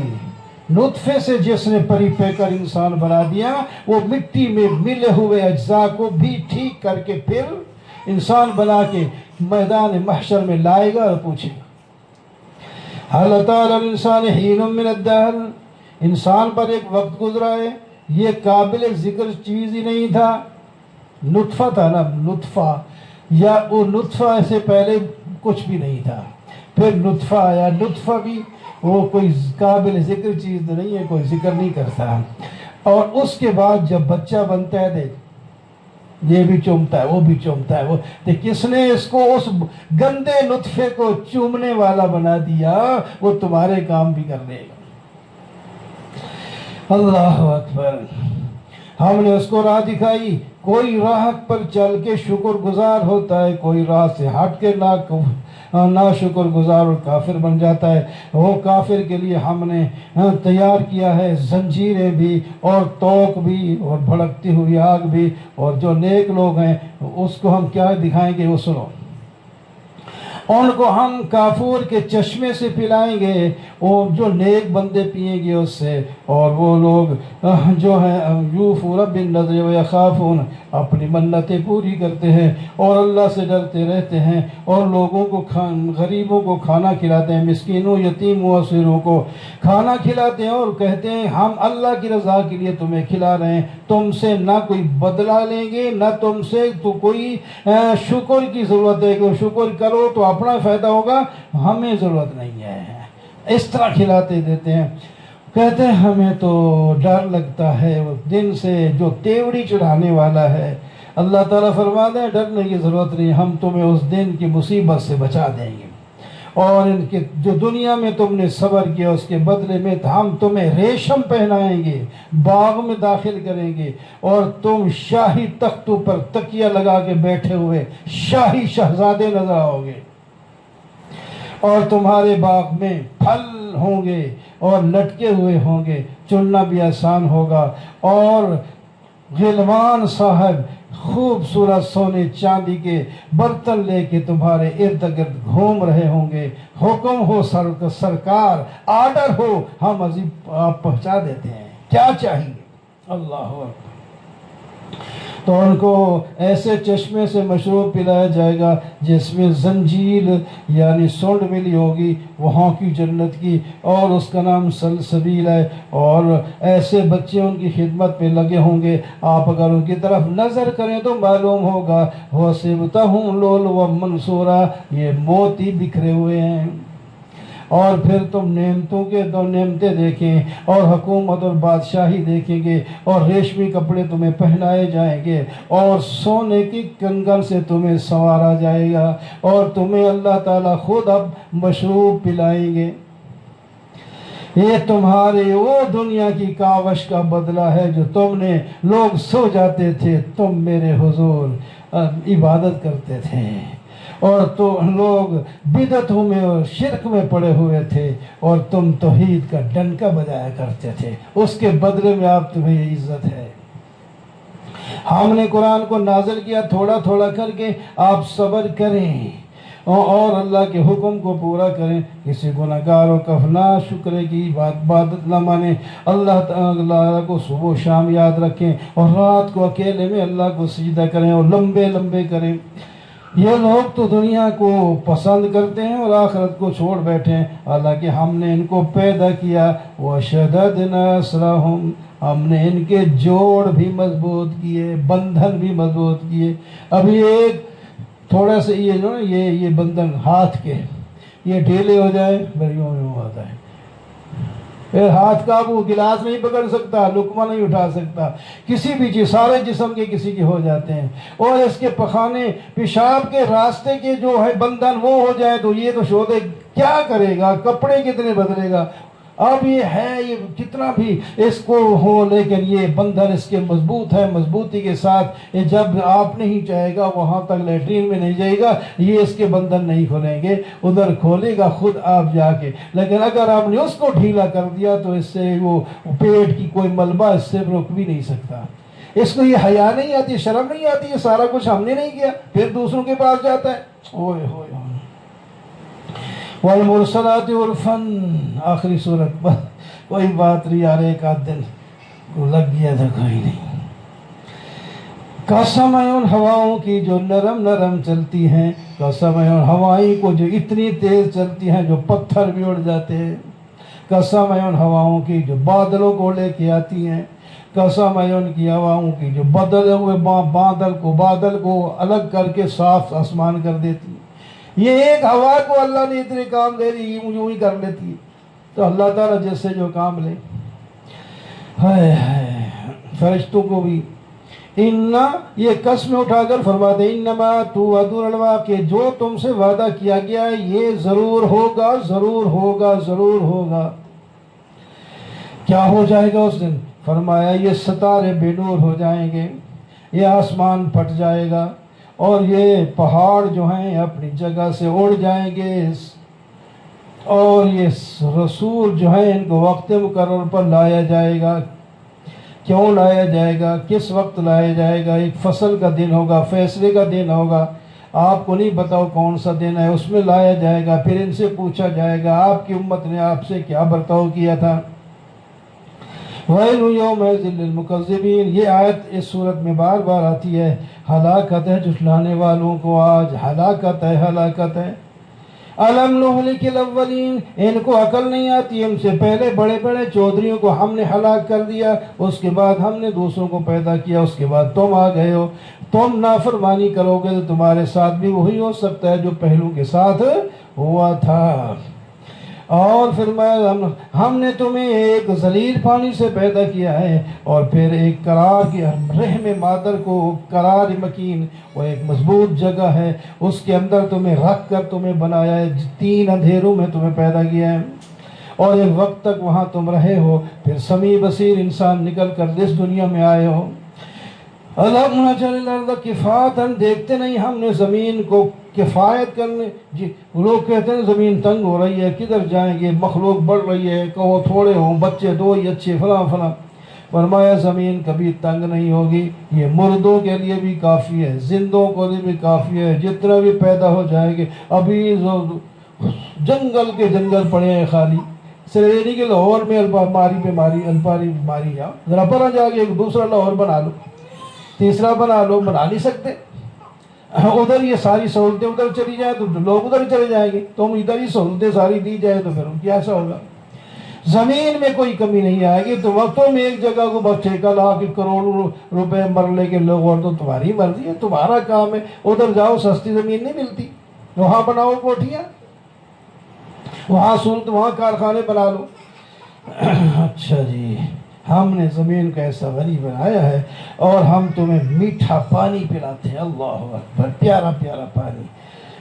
نطفے سے جس نے پری پہ کر انسان بنا دیا، وہ مٹی میں ملے ہوئے اجزاء کو بھی ٹھیک کر کے پھر انسان بنا کے میدان محشر میں لائے گا اور پوچھے گا هل أتى على الإنسان حين من الدهر، انسان پر ایک وقت گزرا ہے یہ قابل ذکر چیز ہی نہیں تھا، نطفہ تھا نا، نطفہ، یا وہ نطفہ سے پہلے کچھ بھی نہیں تھا، پھر نطفہ آیا، نطفہ بھی وہ کوئی قابل ذکر چیز نہیں ہے، کوئی ذکر نہیں کرتا، اور اس کے بعد جب بچہ بنتا ہے دیکھ یہ بھی چومتا ہے وہ بھی چومتا ہے، وہ کس نے اس کو اس گندے نطفے کو چومنے والا بنا دیا، وہ تمہارے کام بھی کر لے گا۔ اللہ اکبر، ہم نے اس کو راہ دکھائی، کوئی راہ پر چل کے شکر گزار ہوتا ہے، کوئی راہ سے ہٹ کے نا شکر گزار اور کافر بن جاتا ہے۔ وہ کافر کے لیے ہم نے تیار کیا ہے زنجیریں بھی اور توق بھی اور بھڑکتی ہوئی آگ بھی، اور جو نیک لوگ ہیں اس کو ہم کیا دکھائیں گے، وہ سنو، ان کو ہم کافور کے چشمے سے پلائیں گے، وہ جو نیک بندے پئیں گے اس سے، اور وہ لوگ جو ہیں یوفون بالنذر ویخافون، اپنی منتیں پوری کرتے ہیں اور اللہ سے ڈرتے رہتے ہیں، اور لوگوں کو غریبوں کو کھانا کھلاتے ہیں، مسکینوں یتیم و اسیروں کو کھانا کھلاتے ہیں، اور کہتے ہیں ہم اللہ کی رضا کے لیے تمہیں کھلا رہے ہیں، تم سے نہ کوئی بدلہ لیں گے، نہ تم سے تو کوئی شکر کی ضرورت ہے کہ شکر کرو تو اپنا فائدہ ہوگا، ہمیں ضرورت نہیں ہے، اس طرح کھلاتے دیتے ہیں۔ کہتے ہیں ہمیں تو ڈر لگتا ہے اس دن سے جو تیوڑی چڑھانے والا ہے۔ اللہ تعالیٰ فرماتے ہیں ڈرنے کی ضرورت نہیں، ہم تمہیں اس دن کی مصیبت سے بچا دیں گے، اور ان کے جو دنیا میں تم نے صبر کیا اس کے بدلے میں ہم تمہیں ریشم پہنائیں گے، باغ میں داخل کریں گے، اور تم شاہی تختوں پر تکیہ لگا کے بیٹھے ہوئے شاہی شہزادے نظر آؤ گے، اور تمہارے باغ میں پھل ہوں گے اور لٹکے ہوئے ہوں گے، چننا بھی آسان ہوگا، اور غلمان صاحب خوبصورت سونے چاندی کے برتن لے کے تمہارے ارد گرد گھوم رہے ہوں گے، حکم ہو سرکار، آرڈر ہو، ہم عزیز آپ پہنچا دیتے ہیں، کیا چاہیے؟ اللہ اکبر۔ تو ان کو ایسے چشمے سے مشروب پلایا جائے گا جس میں زنجیل یعنی سونڈ ملی ہوگی وہاں کی جنت کی، اور اس کا نام سلسبیل ہے، اور ایسے بچے ان کی خدمت میں لگے ہوں گے، آپ اگر ان کی طرف نظر کریں تو معلوم ہوگا وَسِبْتَهُمْ لُؤْلُؤًا مَنْثُورًا، یہ موتی بکھرے ہوئے ہیں، اور پھر تم نعمتوں کے دو نعمتیں دیکھیں اور حکومت اور بادشاہی دیکھیں گے، اور ریشمی کپڑے تمہیں پہنائے جائیں گے، اور سونے کی کنگن سے تمہیں سنوارا جائے گا، اور تمہیں اللہ تعالیٰ خود اب مشروب پلائیں گے۔ یہ تمہاری وہ دنیا کی کاوش کا بدلہ ہے جو تم نے، لوگ سو جاتے تھے، تم میرے حضور عبادت کرتے تھے، اور تو لوگ بدعتوں میں اور شرک میں پڑے ہوئے تھے، اور تم توحید کا ڈنکا بجایا کرتے تھے، اس کے بدلے میں آپ تمہیں یہ عزت ہے۔ ہم نے قرآن کو نازل کیا تھوڑا تھوڑا کر کے، آپ صبر کریں اور اللہ کے حکم کو پورا کریں، کسی گناہگار و کفنا شکرے کی عبادت نہ مانیں، اللہ تعالیٰ کو صبح و شام یاد رکھیں، اور رات کو اکیلے میں اللہ کو سجدہ کریں اور لمبے لمبے کریں۔ یہ لوگ تو دنیا کو پسند کرتے ہیں اور آخرت کو چھوڑ بیٹھے ہیں، حالانکہ ہم نے ان کو پیدا کیا، وَشَدَدْنَا أَسْرَهُمْ، ہم نے ان کے جوڑ بھی مضبوط کیے، بندھن بھی مضبوط کیے۔ ابھی ایک تھوڑا سا یہ جو نا یہ بندھن ہاتھ کے یہ ڈھیلے ہو جائے پھر یوں آتا ہے، پھر ہاتھ کا وہ گلاس نہیں پکڑ سکتا، لقمہ نہیں اٹھا سکتا، کسی بھی چیز، سارے جسم کے کسی کے ہو جاتے ہیں، اور اس کے پخانے پیشاب کے راستے کے جو ہے بندھن وہ ہو جائے تو یہ تو شودے کیا کرے گا، کپڑے کتنے بدلے گا۔ اب یہ ہے یہ کتنا بھی اس کو ہو، لیکن یہ بندھن اس کے مضبوط ہے، مضبوطی کے ساتھ یہ جب آپ نہیں چاہے گا وہاں تک لیٹرین میں نہیں جائے گا، یہ اس کے بندھن نہیں کھولیں گے، ادھر کھولے گا خود آپ جا کے۔ لیکن اگر آپ نے اس کو ڈھیلا کر دیا تو اس سے وہ پیٹ کی کوئی ملبہ اس سے رک بھی نہیں سکتا۔ اس کو یہ حیا نہیں آتی، شرم نہیں آتی، یہ سارا کچھ ہم نے نہیں کیا، پھر دوسروں کے پاس جاتا ہے۔ اوئے ہوئے والمرسلات عرفن، آخری صورت پر کوئی بات نہیں یار، ایک آدھ دن کو لگ گیا تھا، کوئی نہیں۔ قسم ہے ان ہواؤں کی جو نرم نرم چلتی ہیں، قسم ہے ان ہوائیں کو جو اتنی تیز چلتی ہیں جو پتھر بھی اڑ جاتے ہیں، قسم ہے ان ہواؤں کی جو بادلوں کو لے کے آتی ہیں، قسم ہے ان کی ہواؤں کی جو بدلے ہوئے بادل کو الگ کر کے صاف آسمان کر دیتی ہے۔ یہ ایک ہوا کو اللہ نے اتنے کام دے دی، یوں ہی کر لیتی ہے۔ تو اللہ تعالیٰ جس سے جو کام لے، فرشتوں کو بھی یہ قسم اٹھا کر فرماتے ہیں انما توعدون لواقع، جو تم سے وعدہ کیا گیا ہے یہ ضرور ہوگا، ضرور ہوگا، ضرور ہوگا۔ کیا ہو جائے گا اس دن؟ فرمایا یہ ستارے بے نور ہو جائیں گے، یہ آسمان پھٹ جائے گا، اور یہ پہاڑ جو ہیں اپنی جگہ سے اڑ جائیں گے، اور یہ رسول جو ہیں ان کو وقت مقرر پر لایا جائے گا۔ کیوں لایا جائے گا؟ کس وقت لایا جائے گا؟ ایک فصل کا دن ہوگا، فیصلے کا دن ہوگا، آپ کو نہیں بتاؤ کون سا دن ہے، اس میں لایا جائے گا، پھر ان سے پوچھا جائے گا آپ کی امت نے آپ سے کیا برتاؤ کیا تھا۔ وَيْلٌ يَوْمَئِذٍ لِّلْمُكَذِّبِينَ، یہ آیت اس صورت میں بار بار آتی ہے۔ ہلاکت ہے جھٹلانے والوں کو، آج ہلاکت ہے، ہلاکت ہے۔ أَلَمْ نُهْلِكِ الْأَوَّلِينَ، ان کو عقل نہیں آتی، ہم سے پہلے بڑے بڑے چودھریوں کو ہم نے ہلاک کر دیا، اس کے بعد ہم نے دوسروں کو پیدا کیا، اس کے بعد تم آ گئے ہو، تم نافرمانی کرو گے تو تمہارے ساتھ بھی وہی ہو سکتا ہے جو پہلوں کے ساتھ ہوا تھا۔ اور فرمایا ہم نے تمہیں ایک ذلیل پانی سے پیدا کیا ہے، اور پھر ایک قرار کی رحم مادر کو، قرار مکین، وہ ایک مضبوط جگہ ہے، اس کے اندر تمہیں رکھ کر تمہیں بنایا ہے، 3 اندھیروں میں تمہیں پیدا کیا ہے، اور ایک وقت تک وہاں تم رہے ہو، پھر سمیع بصیر انسان نکل کر اس دنیا میں آئے ہو۔ أَلَمْ نَجْعَلِ الْأَرْضَ كِفَاتًا، دیکھتے نہیں ہم نے زمین کو کفایت کرنے، لوگ کہتے ہیں زمین تنگ ہو رہی ہے، کدھر جائیں گے، مخلوق بڑھ رہی ہے، کہو تھوڑے ہوں، بچے 2 ہی اچھے، فلاں فلاں۔ فرمایا زمین کبھی تنگ نہیں ہوگی، یہ مردوں کے لیے بھی کافی ہے، زندوں کے لیے بھی کافی ہے، جتنا بھی پیدا ہو جائیں گے۔ ابھی جنگل کے جنگل پڑے ہیں خالی، صرف یہ نہیں کہ لاہور میں الپاری ماری جاؤ، ذرا پر جا کے ایک دوسرا لاہور بنا لو، تیسرا بنا لو، بنا نہیں سکتے۔ ادھر یہ ساری سہولتیں ادھر چلی جائیں تو لوگ ادھر چلے جائیں گے، تم ادھر ہی سہولتیں ساری دی جائیں تو پھر ان کی ایسا ہوگا۔ زمین میں کوئی کمی نہیں آئے گی، تو تم ایک جگہ کو بس ٹھیکہ لا کے کروڑوں روپے مرلے کے لوگ، اور تو تمہاری مرضی ہے، تمہارا کام ہے، ادھر جاؤ، سستی زمین نہیں ملتی، وہاں بناؤ کوٹھیاں، وہاں وہاں کارخانے بنا لو۔ اچھا جی، ہم نے زمین کا ایسا غنی بنایا ہے، اور ہم تمہیں میٹھا پانی پلاتے ہیں، اللہ اکبر، پیارا پیارا پانی۔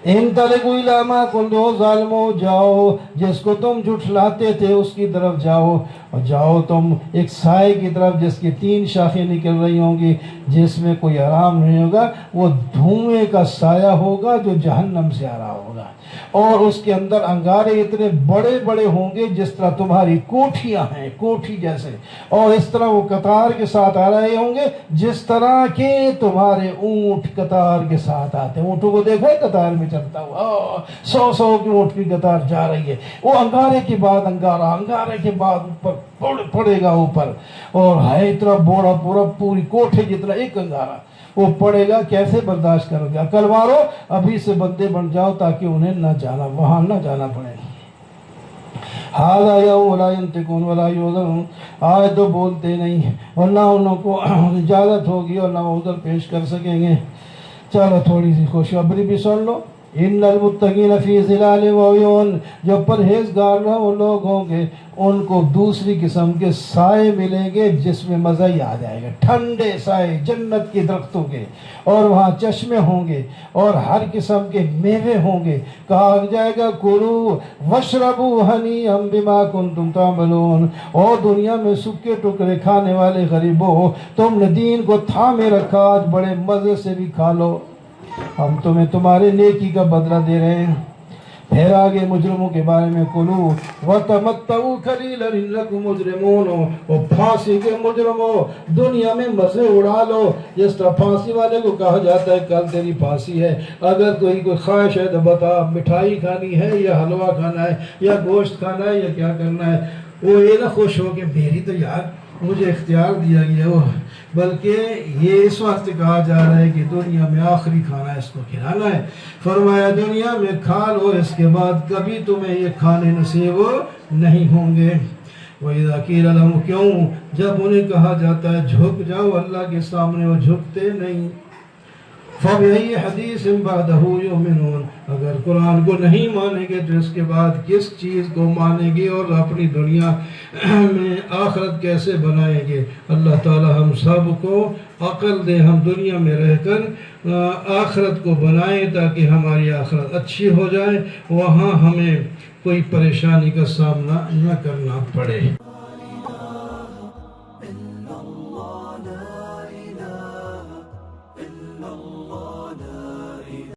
انطلقوا الی ما کنتم ظالمون، جاؤ جس کو تم جھٹلاتے تھے اس کی طرف جاؤ، اور جاؤ تم ایک سائے کی طرف جس کی 3 شاخیں نکل رہی ہوں گی، جس میں کوئی آرام نہیں ہوگا، وہ دھوئیں کا سایہ ہوگا جو جہنم سے آ رہا ہوگا، اور اس کے اندر انگارے اتنے بڑے بڑے ہوں گے جس طرح تمہاری کوٹھیاں ہیں، کوٹھی جیسے، اور اس طرح وہ قطار کے ساتھ آ رہے ہوں گے جس طرح کے تمہارے اونٹ قطار کے ساتھ آتے ہیں۔ اونٹوں کو دیکھا ہے قطار میں چلتا ہوا، 100 کی اونٹ کی قطار جا رہی ہے، وہ انگارے کے بعد انگارہ، انگارے کے بعد اوپر پڑے گا اوپر، اور ہے اتنا بوڑا پورا، پوری کوٹھے جتنا ایک انگارہ وہ پڑے گا، کیسے برداشت کرو گے؟ عقل مارو، ابھی سے بندے بن جاؤ تاکہ انہیں وہاں نہ جانا پڑے۔ هَذَا يَوْمُ لَا يَنطِقُونَ وَلَا يُؤْذَنُ، آج تو بولتے نہیں، اور نہ انہوں کو اجازت ہوگی اور نہ وہ عذر پیش کر سکیں گے۔ چلو تھوڑی سی خوشخبری بھی سن لو۔ ان المتقین فی ظلال وعیون، جو پرہیزگار وہ لوگ ہوں گے ان کو دوسری قسم کے سائے ملیں گے جس میں مزہ ہی آ جائے گا، ٹھنڈے سائے جنت کے درختوں کے، اور وہاں چشمے ہوں گے اور ہر قسم کے میوے ہوں گے۔ کہا جائے گا کلوا واشربوا ہنیئا بما کنتم تعملون، اور دنیا میں سکے ٹکڑے کھانے والے غریبوں، تم نے دین کو تھامے رکھا، آج بڑے مزے سے بھی کھا لو، ہم تمہیں تمہارے نیکی کا بدلہ دے رہے ہیں۔ پھر آگے مجرموں کے بارے میں قلو وَتَمَتَّعُوا قَلِيلًا إِنَّكُمْ مُجْرِمُونَ، اور پھانسی کے مجرموں دنیا میں مزے اڑا لو، جس طرح پھانسی والے کو کہا جاتا ہے کل تیری پھانسی ہے، اگر کوئی خواہش ہے تو بتا مٹھائی کھانی ہے یا حلوہ کھانا ہے یا گوشت کھانا ہے یا کیا کرنا ہے، وہ یہ نہ خوش ہو کہ میری تو یار مجھے اختیار دیا گیا وہ، بلکہ یہ اس واسطے کہا جا رہا ہے کہ دنیا میں آخری کھانا اس کو کھلانا ہے۔ فرمایا دنیا میں کھا لو، اس کے بعد کبھی تمہیں یہ کھانے نصیب نہیں ہوں گے۔ وَإِذَا قِيلَ لَهُمْ، کیوں جب انہیں کہا جاتا ہے جھک جاؤ اللہ کے سامنے، وہ جھکتے نہیں۔ فَبِأَيِّ حَدِيثٍ بَعْدَهُ يُؤْمِنُونَ، اگر قرآن کو نہیں مانیں گے تو اس کے بعد کس چیز کو مانیں گے اور اپنی دنیا میں آخرت کیسے بنائیں گے؟ اللہ تعالی ہم سب کو عقل دے، ہم دنیا میں رہ کر آخرت کو بنائیں تاکہ ہماری آخرت اچھی ہو جائے، وہاں ہمیں کوئی پریشانی کا سامنا نہ کرنا پڑے۔